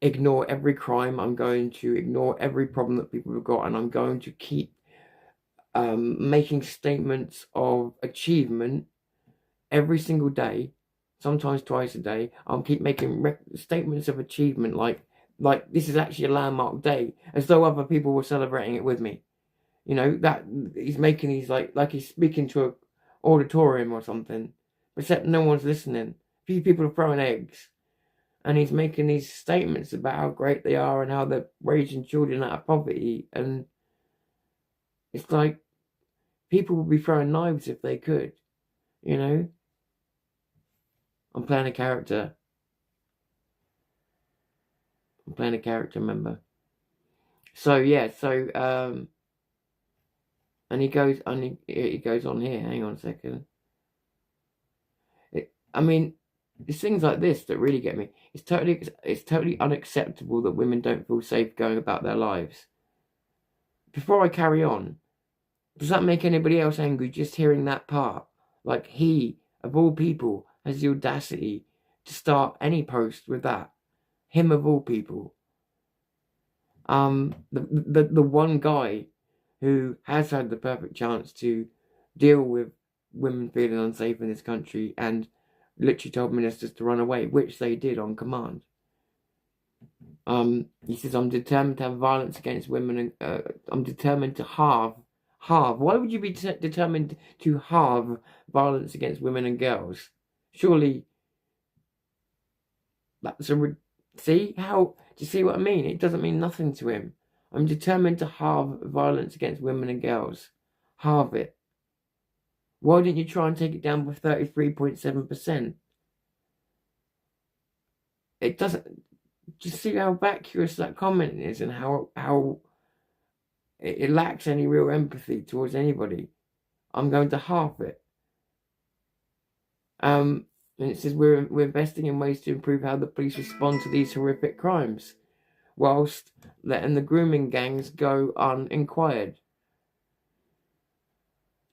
ignore every crime, I'm going to ignore every problem that people have got, and I'm going to keep making statements of achievement every single day, sometimes twice a day. I'll keep making statements of achievement like like this is actually a landmark day, as though other people were celebrating it with me. You know, that he's making these like he's speaking to a auditorium or something, except no one's listening. A few people are throwing eggs, and he's making these statements about how great they are and how they're raising children out of poverty. And it's like people would be throwing knives if they could, you know. I'm playing a character. I'm playing a character, remember? So yeah, and he goes on here. Hang on a second. I mean, it's things like this that really get me. It's totally unacceptable that women don't feel safe going about their lives. Before I carry on, does that make anybody else angry just hearing that part? Like he, of all people, has the audacity to start any post with that. Him of all people. The one guy who has had the perfect chance to deal with women feeling unsafe in this country and literally told ministers to run away, which they did on command. He says, I'm determined to have violence against women, and I'm determined to halve. Why would you be determined to halve violence against women and girls? Surely, that's see how? Do you see what I mean? It doesn't mean nothing to him. I'm determined to halve violence against women and girls. Halve it. Why didn't you try and take it down by 33.7%? It doesn't. Do you see how vacuous that comment is, and how it lacks any real empathy towards anybody? I'm going to halve it. And it says we're investing in ways to improve how the police respond to these horrific crimes, whilst letting the grooming gangs go uninquired.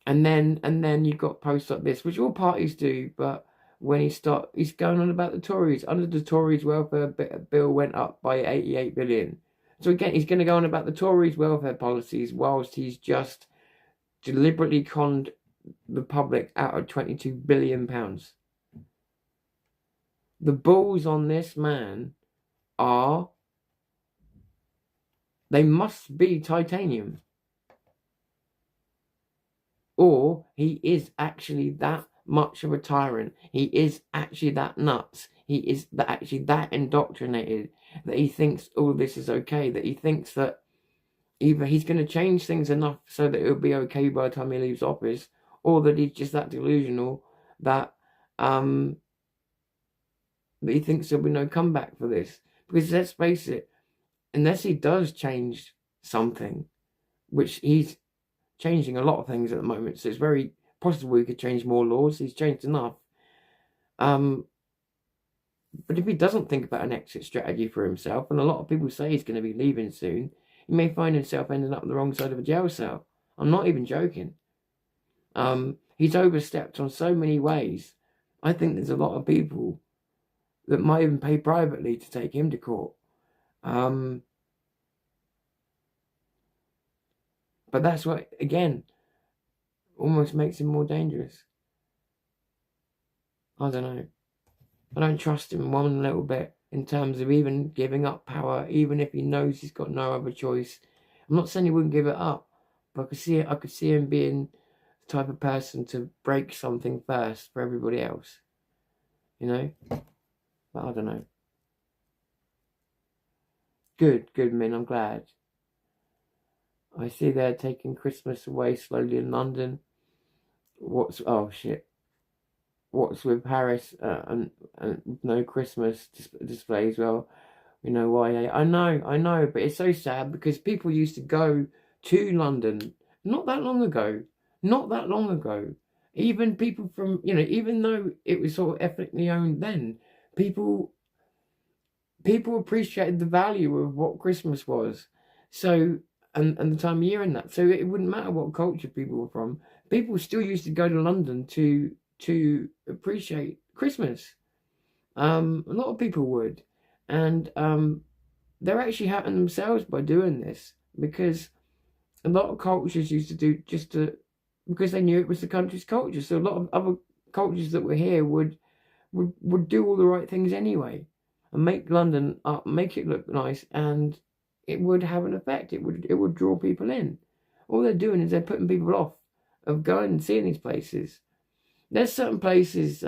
And then you've got posts like this, which all parties do, but when he's going on about the Tories. Under the Tories, welfare bill went up by 88 billion. So again, he's going to go on about the Tories' welfare policies whilst he's just deliberately conned the public out of £22 billion. The balls on this man are, they must be titanium. Or he is actually that much of a tyrant. He is actually that nuts. He is actually that indoctrinated that he thinks all this is okay. That he thinks that either he's going to change things enough so that it'll be okay by the time he leaves office, or that he's just that delusional that he thinks there'll be no comeback for this. Because let's face it, unless he does change something, which he's changing a lot of things at the moment, so it's very possible he could change more laws. He's changed enough. But if he doesn't think about an exit strategy for himself, and a lot of people say he's going to be leaving soon, he may find himself ending up on the wrong side of a jail cell. I'm not even joking. He's overstepped on so many ways. I think there's a lot of people that might even pay privately to take him to court. But that's what, again, almost makes him more dangerous. I don't know. I don't trust him one little bit in terms of even giving up power, even if he knows he's got no other choice. I'm not saying he wouldn't give it up, but I could see him being the type of person to break something first for everybody else. You know? But I don't know. Good, Min, I'm glad. I see they're taking Christmas away slowly in London. What's with Paris and no Christmas displays? Well, you know why? I know, but it's so sad because people used to go to London not that long ago. Even people from, even though it was sort of ethnically owned then, people appreciated the value of what Christmas was. So, and the time of year and that. So it wouldn't matter what culture people were from. People still used to go to London to appreciate Christmas. A lot of people would. And they're actually hurting themselves by doing this, because a lot of cultures used to do because they knew it was the country's culture. So a lot of other cultures that were here would do all the right things anyway. and make London up, make it look nice, and it would have an effect. It would draw people in. All they're doing is they're putting people off of going and seeing these places. There's certain places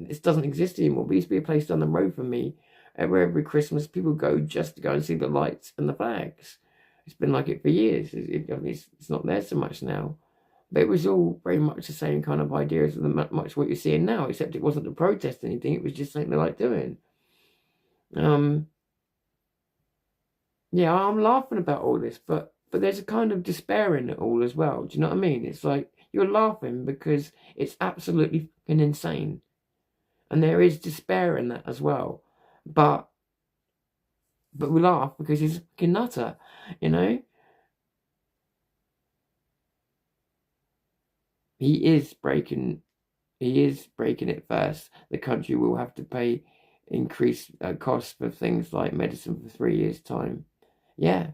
this doesn't exist anymore. There used to be a place down the road from me where every Christmas people go just to go and see the lights and the flags. It's been like it for years. It's not there so much now. But it was all very much the same kind of idea as much what you're seeing now, except it wasn't to protest anything. It was just something they like doing. Yeah, I'm laughing about all this, but there's a kind of despair in it all as well. Do you know what I mean? It's like you're laughing because it's absolutely fucking insane. And there is despair in that as well. But we laugh because he's a fucking nutter, you know? He is breaking it first. The country will have to pay increased costs for things like medicine for 3 years' time. Yeah,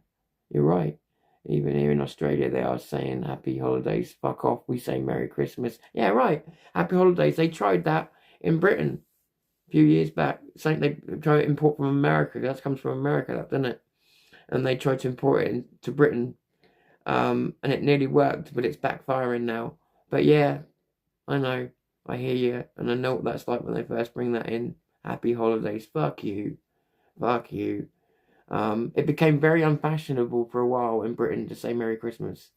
you're right. Even here in Australia, they are saying happy holidays. Fuck off. We say Merry Christmas. Yeah, right. Happy holidays. They tried that in Britain a few years back. Saying they tried to import from America. That comes from America, that, doesn't it? And they tried to import it into Britain. And it nearly worked, but it's backfiring now. But yeah, I know. I hear you. And I know what that's like when they first bring that in. Happy holidays. Fuck you. Fuck you. It became very unfashionable for a while in Britain to say Merry Christmas.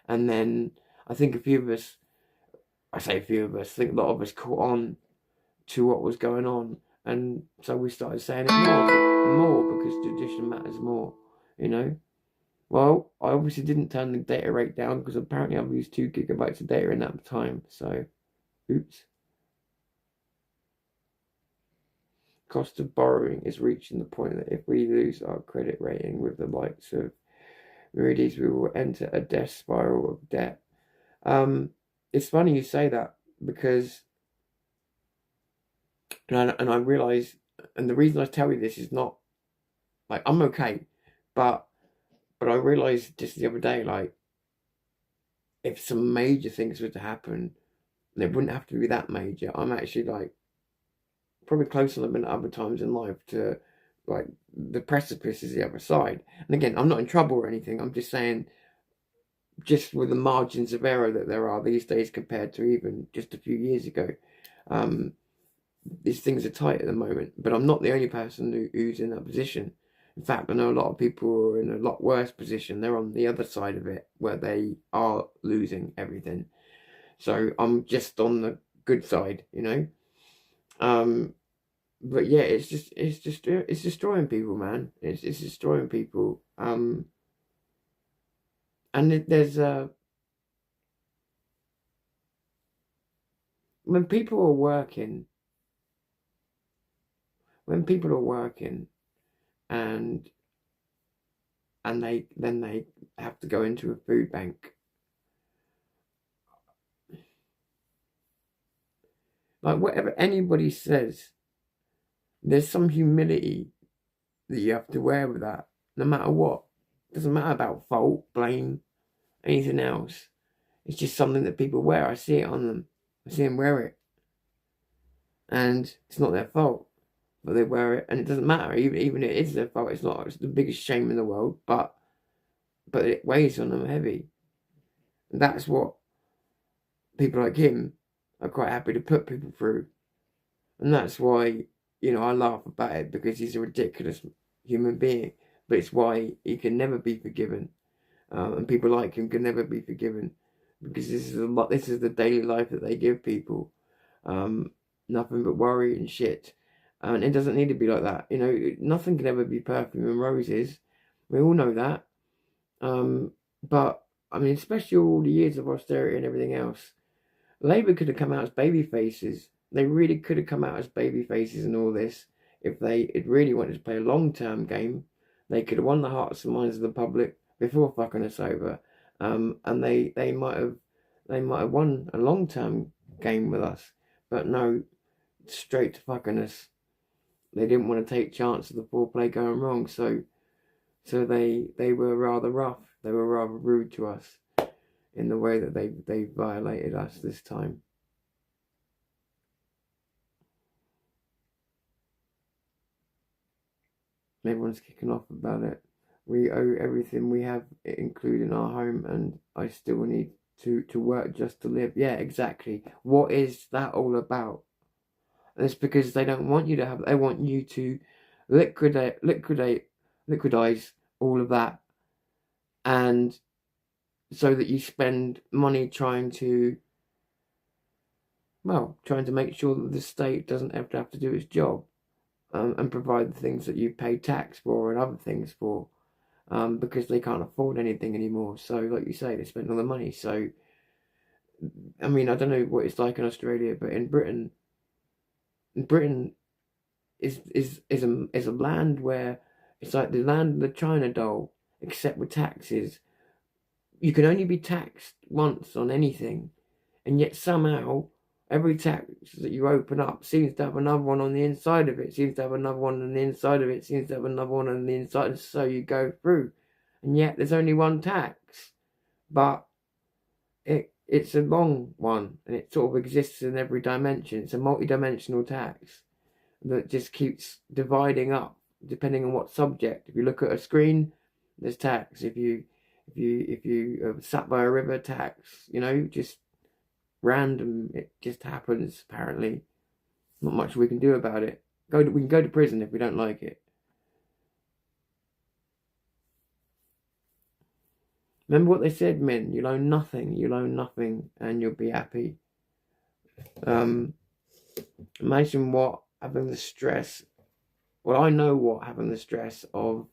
And then I think a few of us, I think a lot of us caught on to what was going on. And so we started saying it more because tradition matters more, you know. Well, I obviously didn't turn the data rate down because apparently I've used 2 gigabytes of data in that time. So, oops. Cost of borrowing is reaching the point that if we lose our credit rating with the likes of Moody's, we will enter a death spiral of debt. It's funny you say that because, and I realise, and the reason I tell you this is not, like, I'm okay, but I realised just the other day, like, if some major things were to happen, they wouldn't have to be that major. I'm actually, like, probably closer than other times in life to, like, the precipice is the other side. And again, I'm not in trouble or anything. I'm just saying, just with the margins of error that there are these days compared to even just a few years ago, these things are tight at the moment. But I'm not the only person who's in that position. In fact, I know a lot of people who are in a lot worse position. They're on the other side of it, where they are losing everything. So I'm just on the good side, you know. But yeah, it's destroying people, man. It's destroying people. And there's when people are working, and they have to go into a food bank. Like, whatever anybody says, there's some humility that you have to wear with that, no matter what. It doesn't matter about fault, blame, anything else. It's just something that people wear. I see it on them. I see them wear it. And it's not their fault, but they wear it, and it doesn't matter. Even if it is their fault, it's the biggest shame in the world, but it weighs on them heavy. And that's what people like him are quite happy to put people through. And that's why, you know, I laugh about it, because he's a ridiculous human being. But it's why he can never be forgiven. And people like him can never be forgiven, because this is the daily life that they give people. Nothing but worry and shit. And it doesn't need to be like that. You know, nothing can ever be perfume and roses. We all know that. But, I mean, especially all the years of austerity and everything else, Labour could have come out as baby faces. They really could have come out as baby faces and all this. If they had really wanted to play a long-term game, they could have won the hearts and minds of the public before fucking us over. And they might have won a long-term game with us. But no, straight to fucking us. They didn't want to take chance of the foreplay going wrong, so they were rather rough. They were rather rude to us in the way that they violated us this time. everyone's kicking off about it. We owe everything we have, including our home, and I still need to work just to live. Yeah, exactly. What is that all about? And it's because they don't want you to have. They want you to liquidize all of that, and so that you spend money trying to make sure that the state doesn't have to do its job, and provide the things that you pay tax for and other things for, because they can't afford anything anymore. So, like you say, they spend all the money. So, I mean, I don't know what it's like in Australia, but in Britain is a land where it's like the land of the China doll, except with taxes. You can only be taxed once on anything, and yet somehow every tax that you open up seems to have another one on the inside of it, seems to have another one on the inside of it, seems to have another one on the inside, and so you go through. And yet there's only one tax, but it's a long one, and it sort of exists in every dimension. It's a multi-dimensional tax that just keeps dividing up depending on what subject. If you look at a screen, there's tax. If you sat by a river, tax. Just random. It just happens. Apparently, not much we can do about it. We can go to prison if we don't like it. Remember what they said, men. You'll own nothing. You'll own nothing, and you'll be happy. Imagine what having the stress. Well, I know what having the stress of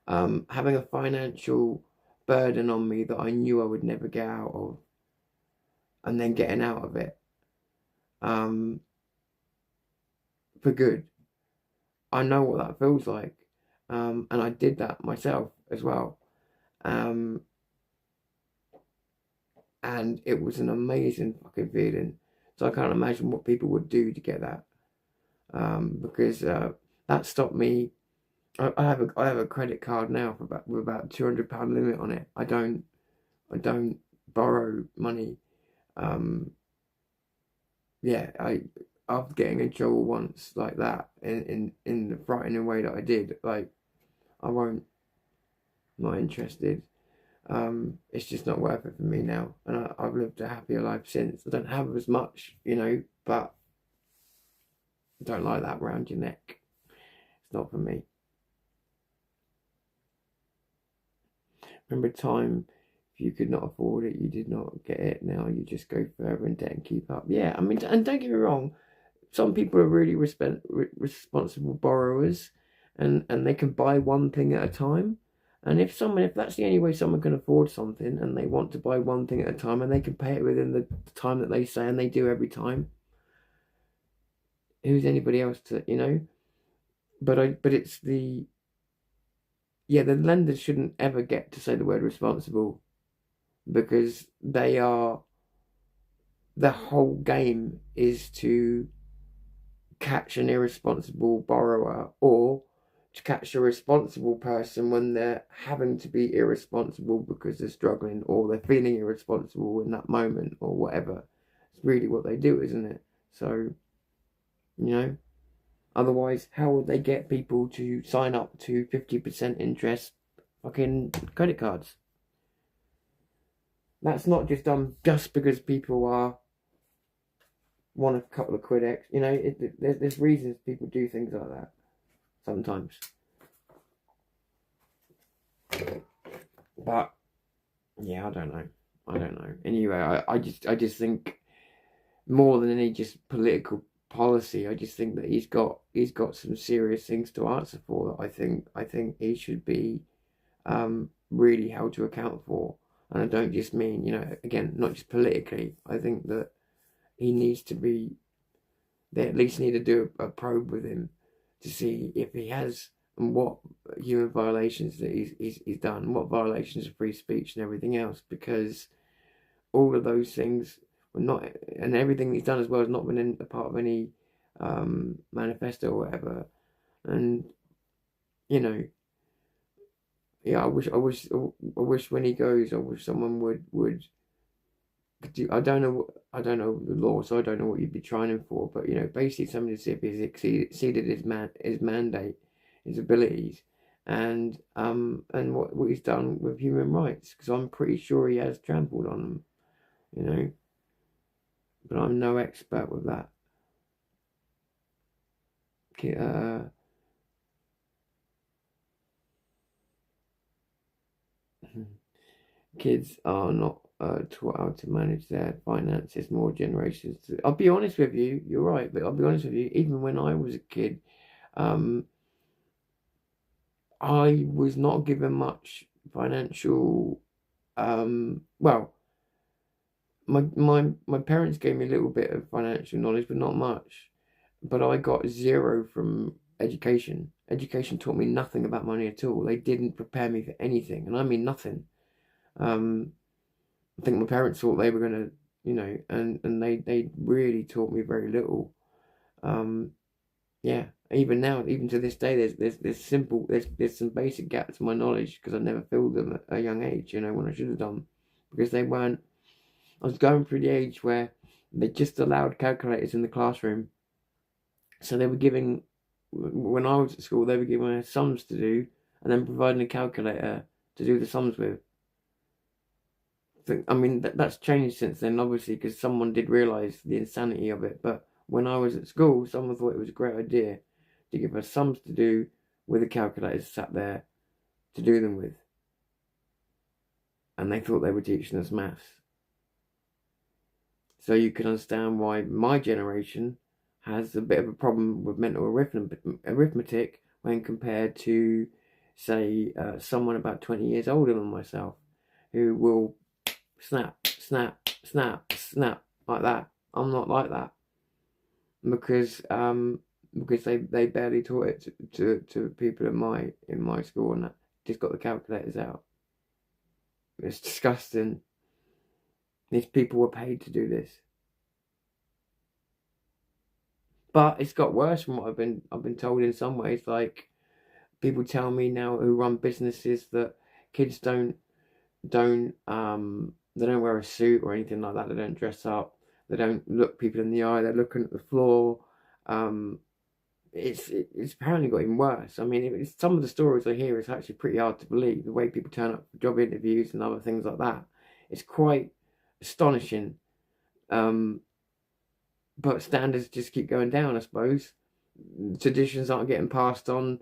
having a financial burden on me that I knew I would never get out of, and then getting out of it for good. I know what that feels like, and I did that myself as well, and it was an amazing fucking feeling. So I can't imagine what people would do to get that, because that stopped me. I have a credit card now with about £200 limit on it. I don't borrow money. After getting in trouble once like that, in the frightening way that I did, like, I'm not interested. It's just not worth it for me now, and I've lived a happier life since. I don't have as much, but I don't like that round your neck. It's not for me. Remember a time, if you could not afford it, you did not get it. Now you just go further in debt and keep up. Yeah, I mean, and don't get me wrong, some people are really responsible borrowers, and they can buy one thing at a time. And if that's the only way someone can afford something, and they want to buy one thing at a time, and they can pay it within the time that they say, and they do every time, who's anybody else to, But it's the lenders shouldn't ever get to say the word responsible, because their whole game is to catch an irresponsible borrower, or to catch a responsible person when they're having to be irresponsible because they're struggling, or they're feeling irresponsible in that moment, or whatever. It's really what they do, isn't it? So, otherwise, how would they get people to sign up to 50% interest fucking credit cards? That's not just done just because people want a couple of quid extra. There's reasons people do things like that sometimes. But yeah, I don't know. Anyway, I just think, more than any just political policy, I just think that he's got some serious things to answer for. That I think he should be really held to account for. And I don't just mean, again, not just politically. I think that he needs to be, they at least need to do a probe with him to see if he has, and what human violations that he's done, what violations of free speech and everything else, because all of those things were not, and everything he's done as well has not been a part of any manifesto or whatever. And I wish when he goes, I wish someone would do. I don't know the law, so I don't know what you'd be trying him for. But basically, somebody to see if he's exceeded his mandate his abilities, and what he's done with human rights, because I'm pretty sure he has trampled on them, you know. But I'm no expert with that. Kids are not taught how to manage their finances. More generations. I'll be honest with you. You're right, but I'll be honest with you. Even when I was a kid, I was not given much financial. Well, my parents gave me a little bit of financial knowledge, but not much. But I got zero from education. Education taught me nothing about money at all. They didn't prepare me for anything, and I mean nothing. I think my parents thought they were gonna, you know, and they really taught me very little. Yeah, even now, even to this day, there's some basic gaps in my knowledge because I never filled them at a young age, you know, when I should have done, because they weren't. I was going through the age where they just allowed calculators in the classroom, so they were giving. When I was at school, they were giving us sums to do, and then providing a calculator to do the sums with. I mean, that's changed since then, obviously, because someone did realise the insanity of it. But when I was at school, someone thought it was a great idea to give us sums to do with the calculators sat there to do them with. And they thought they were teaching us maths. So you can understand why my generation has a bit of a problem with mental arithmetic when compared to, say, someone about 20 years older than myself, who will snap, snap, snap, snap, like that. I'm not like that, because they barely taught it to people in my school, and that just got the calculators out. It's disgusting. These people were paid to do this. But it's got worse from what I've been told in some ways. Like, people tell me now who run businesses that kids don't wear a suit or anything like that. They don't dress up. They don't look people in the eye. They're looking at the floor. It's apparently got even worse. I mean, some of the stories I hear is actually pretty hard to believe. The way people turn up for job interviews and other things like that, it's quite astonishing. But standards just keep going down, I suppose. Traditions aren't getting passed on.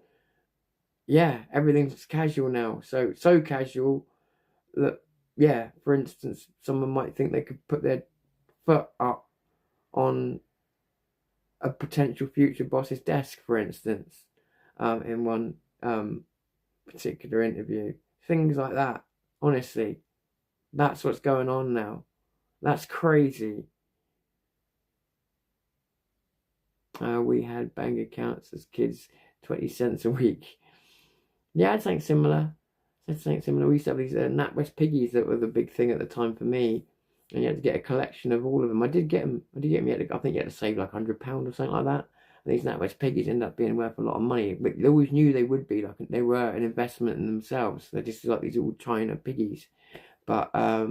Yeah, everything's casual now. So casual that, yeah, for instance, someone might think they could put their foot up on a potential future boss's desk, for instance, in one particular interview. Things like that. Honestly, that's what's going on now. That's crazy. We had bank accounts as kids, 20 cents a week. Yeah, it's something similar. We used to have these NatWest piggies that were the big thing at the time for me, and you had to get a collection of all of them. I did get them. I think you had to save like £100 or something like that. And these NatWest piggies ended up being worth a lot of money, but they always knew they would be. Like, they were an investment in themselves. They're just like these old China piggies. But I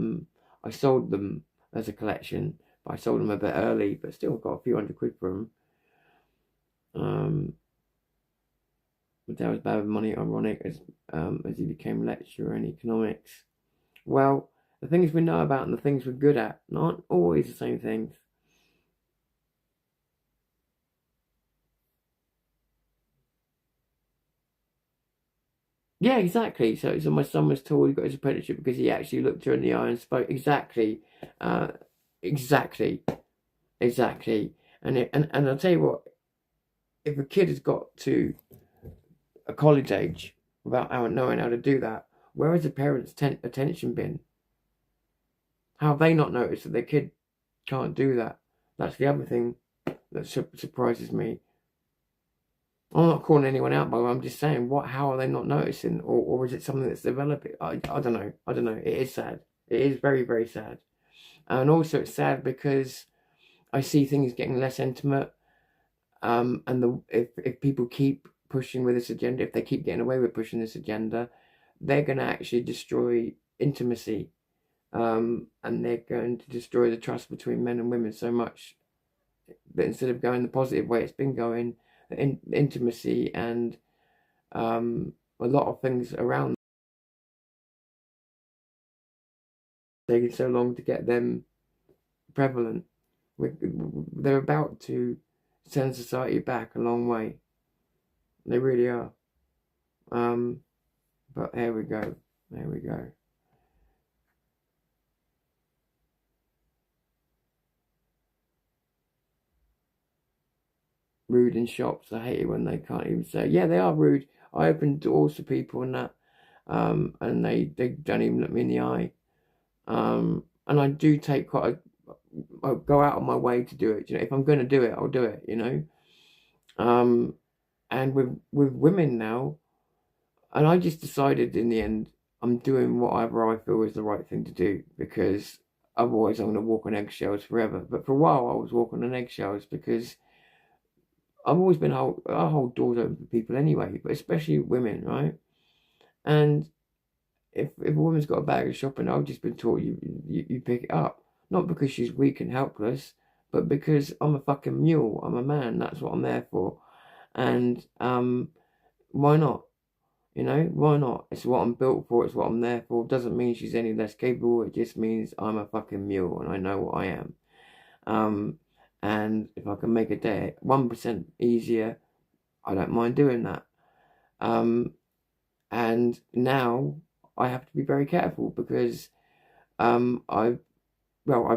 sold them as a collection. But I sold them a bit early, but still got a few £100 for them. But that was bad with money. Ironic as he became lecturer in economics. Well, the things we know about and the things we're good at aren't always the same things. Yeah, exactly. So my son was told he got his apprenticeship because he actually looked her in the eye and spoke. Exactly. Exactly. And I'll tell you what, if a kid has got to a college age without knowing how to do that, where has the parents' attention been? How have they not noticed that their kid can't do that? That's the other thing that surprises me. I'm not calling anyone out, by the way. I'm just saying, how are they not noticing? Or is it something that's developing? I don't know. It is sad. It is very, very sad. And also it's sad because I see things getting less intimate. And if people keep pushing with this agenda, if they keep getting away with pushing this agenda, they're going to actually destroy intimacy. And they're going to destroy the trust between men and women so much that instead of going the positive way it's been going, intimacy and a lot of things around taking so long to get them prevalent. They're about to send society back a long way. They really are. But here we go. There we go. Rude in shops. I hate it when they can't even say, yeah, they are rude. I open doors for people and that, and they don't even look me in the eye. And I do take I go out of my way to do it. You know, if I'm going to do it, I'll do it. You know, and with women now, and I just decided in the end, I'm doing whatever I feel is the right thing to do, because otherwise I'm going to walk on eggshells forever. But for a while I was walking on eggshells because I've always been I hold doors open for people anyway, but especially women, right? And if a woman's got a bag of shopping, I've just been taught you pick it up. Not because she's weak and helpless, but because I'm a fucking mule. I'm a man. That's what I'm there for. And why not? You know, why not? It's what I'm built for. It's what I'm there for. Doesn't mean she's any less capable. It just means I'm a fucking mule and I know what I am. And if I can make a day 1% easier, I don't mind doing that. And now I have to be very careful because I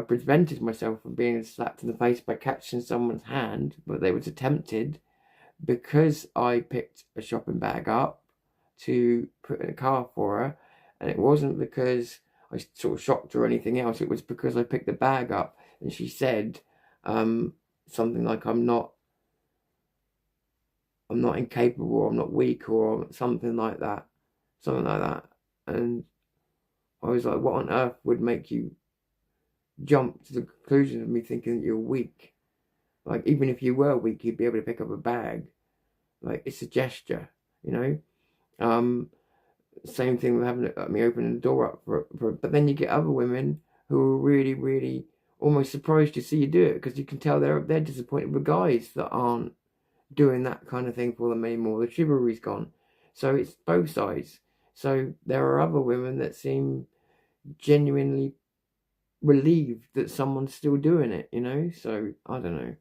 prevented myself from being slapped in the face by catching someone's hand, but they was attempted because I picked a shopping bag up to put in a car for her, and it wasn't because I sort of shocked her or anything else. It was because I picked the bag up and she said something like, I'm not incapable, or I'm not weak, or something like that. And I was like, what on earth would make you jump to the conclusion of me thinking that you're weak? Like, even if you were weak, you'd be able to pick up a bag. Like, it's a gesture, you know? Same thing with having me opening the door up for but then you get other women who are really, really almost surprised to see you do it, because you can tell they're disappointed with guys that aren't doing that kind of thing for them anymore. The chivalry's gone. So it's both sides. So there are other women that seem genuinely relieved that someone's still doing it, you know? So I don't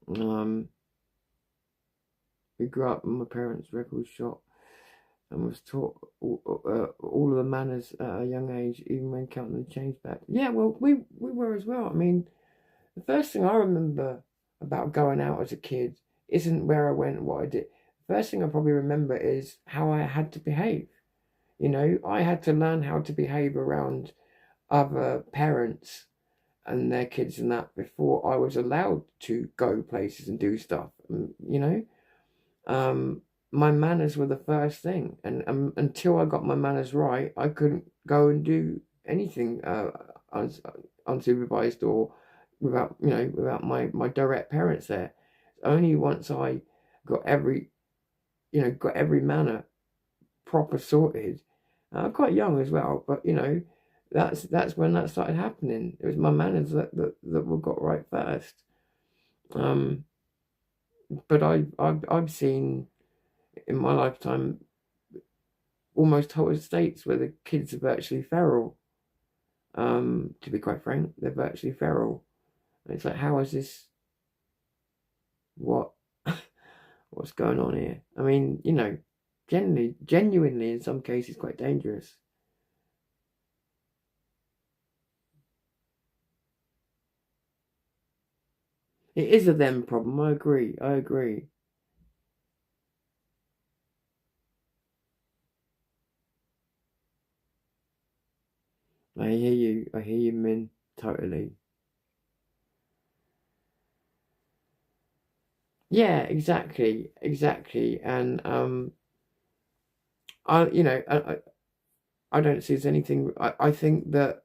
know. We grew up in my parents' record shop and was taught all of the manners at a young age, even when counting the change back. Yeah, well, we were as well. I mean, the first thing I remember about going out as a kid isn't where I went and what I did. The first thing I probably remember is how I had to behave. You know, I had to learn how to behave around other parents and their kids and that before I was allowed to go places and do stuff. You know, my manners were the first thing, and until I got my manners right, I couldn't go and do anything unsupervised or without my direct parents there. Only once I got every manner proper sorted. I'm quite young as well, but you know, that's when that started happening. It was my manners that were got right first. But I've seen in my lifetime almost whole estates where the kids are virtually feral. To be quite frank, they're virtually feral. And it's like, how is this? What's going on here? I mean, you know, genuinely in some cases quite dangerous. It is a them problem. I agree. I hear you, Min, totally. Yeah, exactly, and I don't see as anything. I think that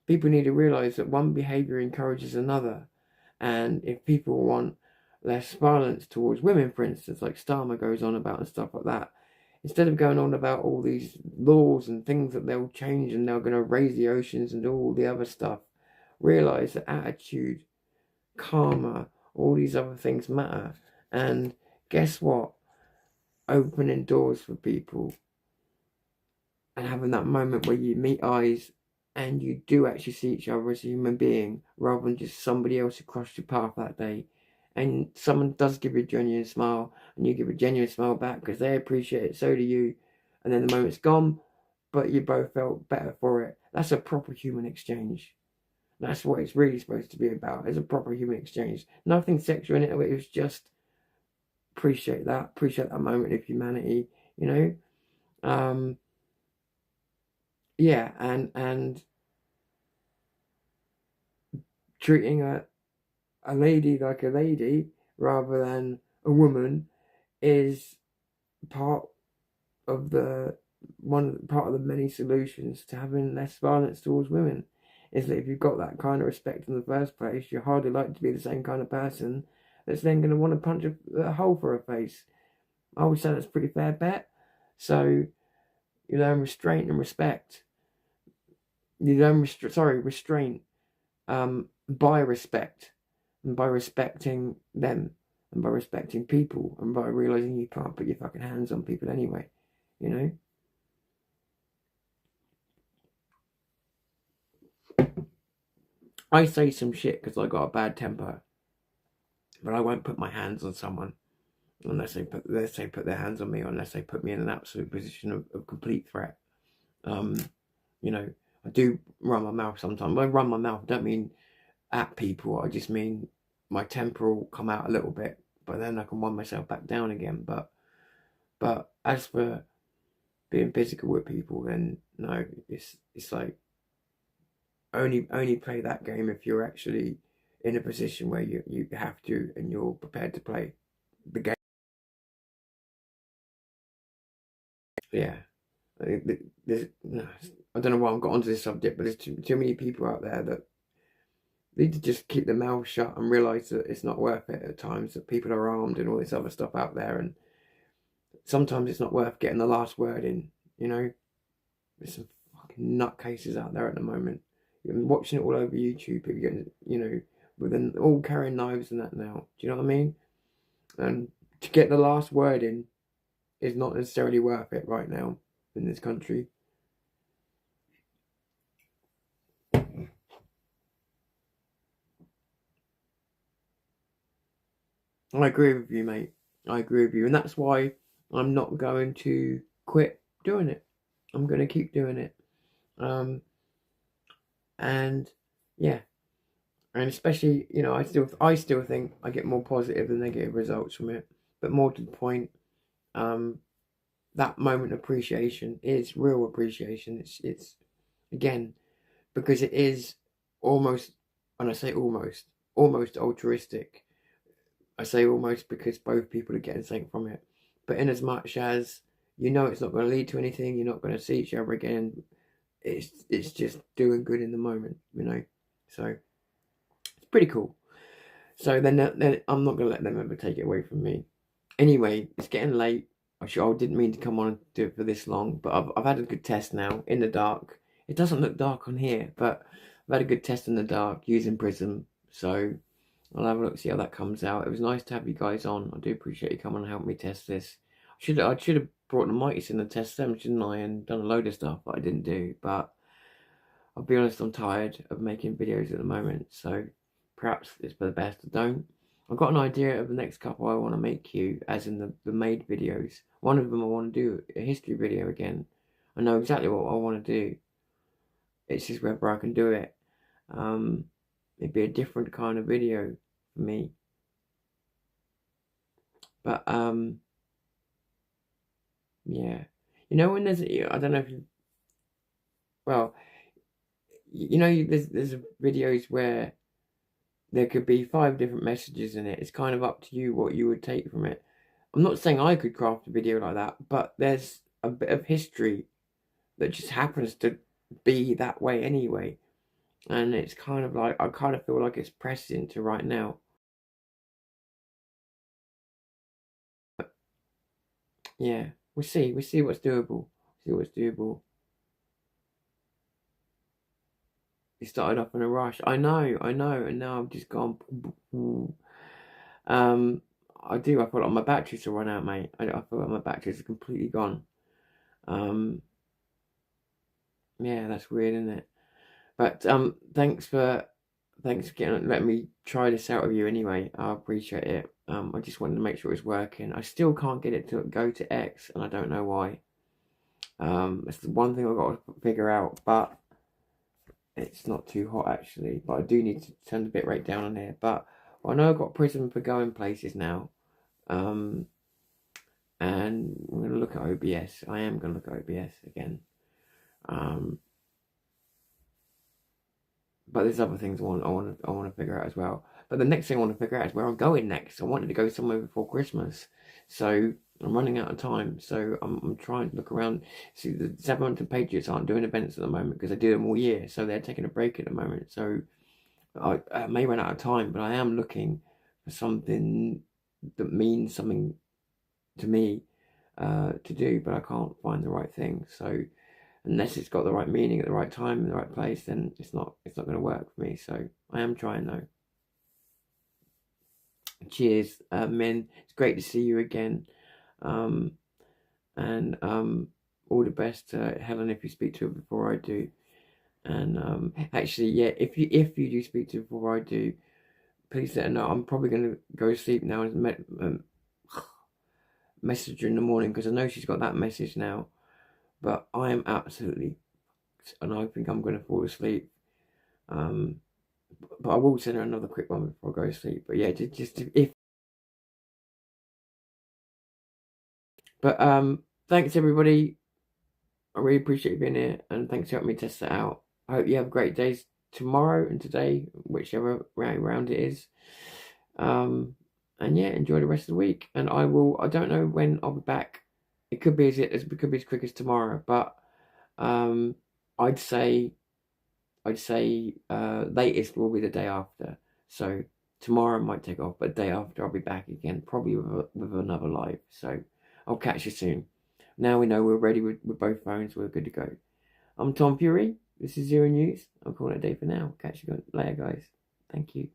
people need to realise that one behaviour encourages another, and if people want less violence towards women, for instance, like Starmer goes on about and stuff like that, instead of going on about all these laws and things that they'll change and they're going to raise the oceans and do all the other stuff, realise that attitude, karma, all these other things matter. And guess what? opening doors for people and having that moment where you meet eyes and you do actually see each other as a human being rather than just somebody else who crossed your path that day. And someone does give you a genuine smile and you give a genuine smile back because they appreciate it, so do you. And then the moment's gone, but you both felt better for it. That's a proper human exchange. That's what it's really supposed to be about. It's a proper human exchange. Nothing sexual in it. It was just appreciate that moment of humanity, you know. Yeah, and treating a lady like a lady rather than a woman is part of the many solutions to having less violence towards women. Is that if you've got that kind of respect in the first place, you're hardly likely to be the same kind of person that's then going to want to punch a hole for her face. I would say that's a pretty fair bet. So you learn restraint and respect. You learn restraint by respect, and by respecting them, and by respecting people, and by realizing you can't put your fucking hands on people anyway, you know. I say some shit because I got a bad temper, but I won't put my hands on someone unless they put their hands on me, or unless they put me in an absolute position of complete threat. You know, I do run my mouth sometimes. When I run my mouth, I don't mean at people. I just mean my temper will come out a little bit, but then I can wind myself back down again. But as for being physical with people, then no, it's like only play that game if you're actually in a position where you have to and you're prepared to play the game. Yeah, no, I don't know why I've got onto this subject, but there's too many people out there that need to just keep their mouths shut and realise that it's not worth it at times, that people are armed and all this other stuff out there, and sometimes it's not worth getting the last word in, you know. There's some fucking nutcases out there at the moment. I'm watching it all over YouTube, people getting, you know, with them all carrying knives and that now. Do you know what I mean? And to get the last word in is not necessarily worth it right now in this country. I agree with you, mate. I agree with you. And that's why I'm not going to quit doing it. I'm going to keep doing it. And yeah. And especially, you know, I still think I get more positive than negative results from it. But more to the point, that moment of appreciation is real appreciation. It's again, because it is almost, and I say almost altruistic. I say almost because both people are getting something from it. But in as much as you know it's not going to lead to anything, you're not going to see each other again, it's just doing good in the moment, you know. So it's pretty cool. So then I'm not going to let them ever take it away from me. Anyway, it's getting late. I didn't mean to come on and do it for this long, but I've had a good test now in the dark. It doesn't look dark on here, but I've had a good test in the dark using Prism. So I'll have a look, see how that comes out. It was nice to have you guys on. I do appreciate you coming and helping me test this. I should have brought the mics in and test them, shouldn't I? And done a load of stuff that I didn't do. But I'll be honest, I'm tired of making videos at the moment. So perhaps it's for the best I don't. I've got an idea of the next couple I want to make you, as in the made videos. One of them I want to do a history video again. I know exactly what I want to do. It's just whether I can do it. It'd be a different kind of video for me. But yeah. You know when there's, I don't know if you, well, you know, there's videos where there could be 5 different messages in it. It's kind of up to you what you would take from it. I'm not saying I could craft a video like that, but there's a bit of history that just happens to be that way anyway. And it's kind of like, I kind of feel like it's pressed into right now. But yeah, we'll see what's doable. It started off in a rush. I know, and now I've just gone. I do. I feel like my batteries are run out, mate. I feel like my batteries are completely gone. Yeah, that's weird, isn't it? But thanks for letting me try this out with you anyway. I appreciate it. I just wanted to make sure it's working. I still can't get it to go to X, and I don't know why. It's the one thing I've got to figure out, but it's not too hot actually. But I do need to turn the bit rate down on here. But I know I've got Prism for going places now. And I'm gonna look at OBS. I am gonna look at OBS again. But there's other things I want to figure out as well. But the next thing I want to figure out is where I'm going next. I wanted to go somewhere before Christmas, so I'm running out of time. So I'm trying to look around. See, the Southampton Patriots aren't doing events at the moment because they do them all year, so they're taking a break at the moment. So I may run out of time, but I am looking for something that means something to me to do, but I can't find the right thing. So unless it's got the right meaning at the right time in the right place, then it's not going to work for me. So I am trying though. Cheers, Min. It's great to see you again. And all the best to Helen if you speak to her before I do. And actually, yeah, if you do speak to her before I do, please let her know. I'm probably going to go to sleep now and message her in the morning because I know she's got that message now. But I am absolutely, and I think I'm going to fall asleep. But I will send her another quick one before I go to sleep. But yeah, just if. But thanks everybody. I really appreciate you being here, and thanks for helping me test that out. I hope you have great days tomorrow and today, whichever round it is. And yeah, enjoy the rest of the week. And I don't know when I'll be back. It could be as quick as tomorrow, but I'd say latest will be the day after. So tomorrow I might take off, but the day after I'll be back again, probably with another live. So I'll catch you soon. Now we know we're ready with both phones. We're good to go. I'm Tom Fury. This is Zero News. I'm calling it a day for now. Catch you later, guys. Thank you.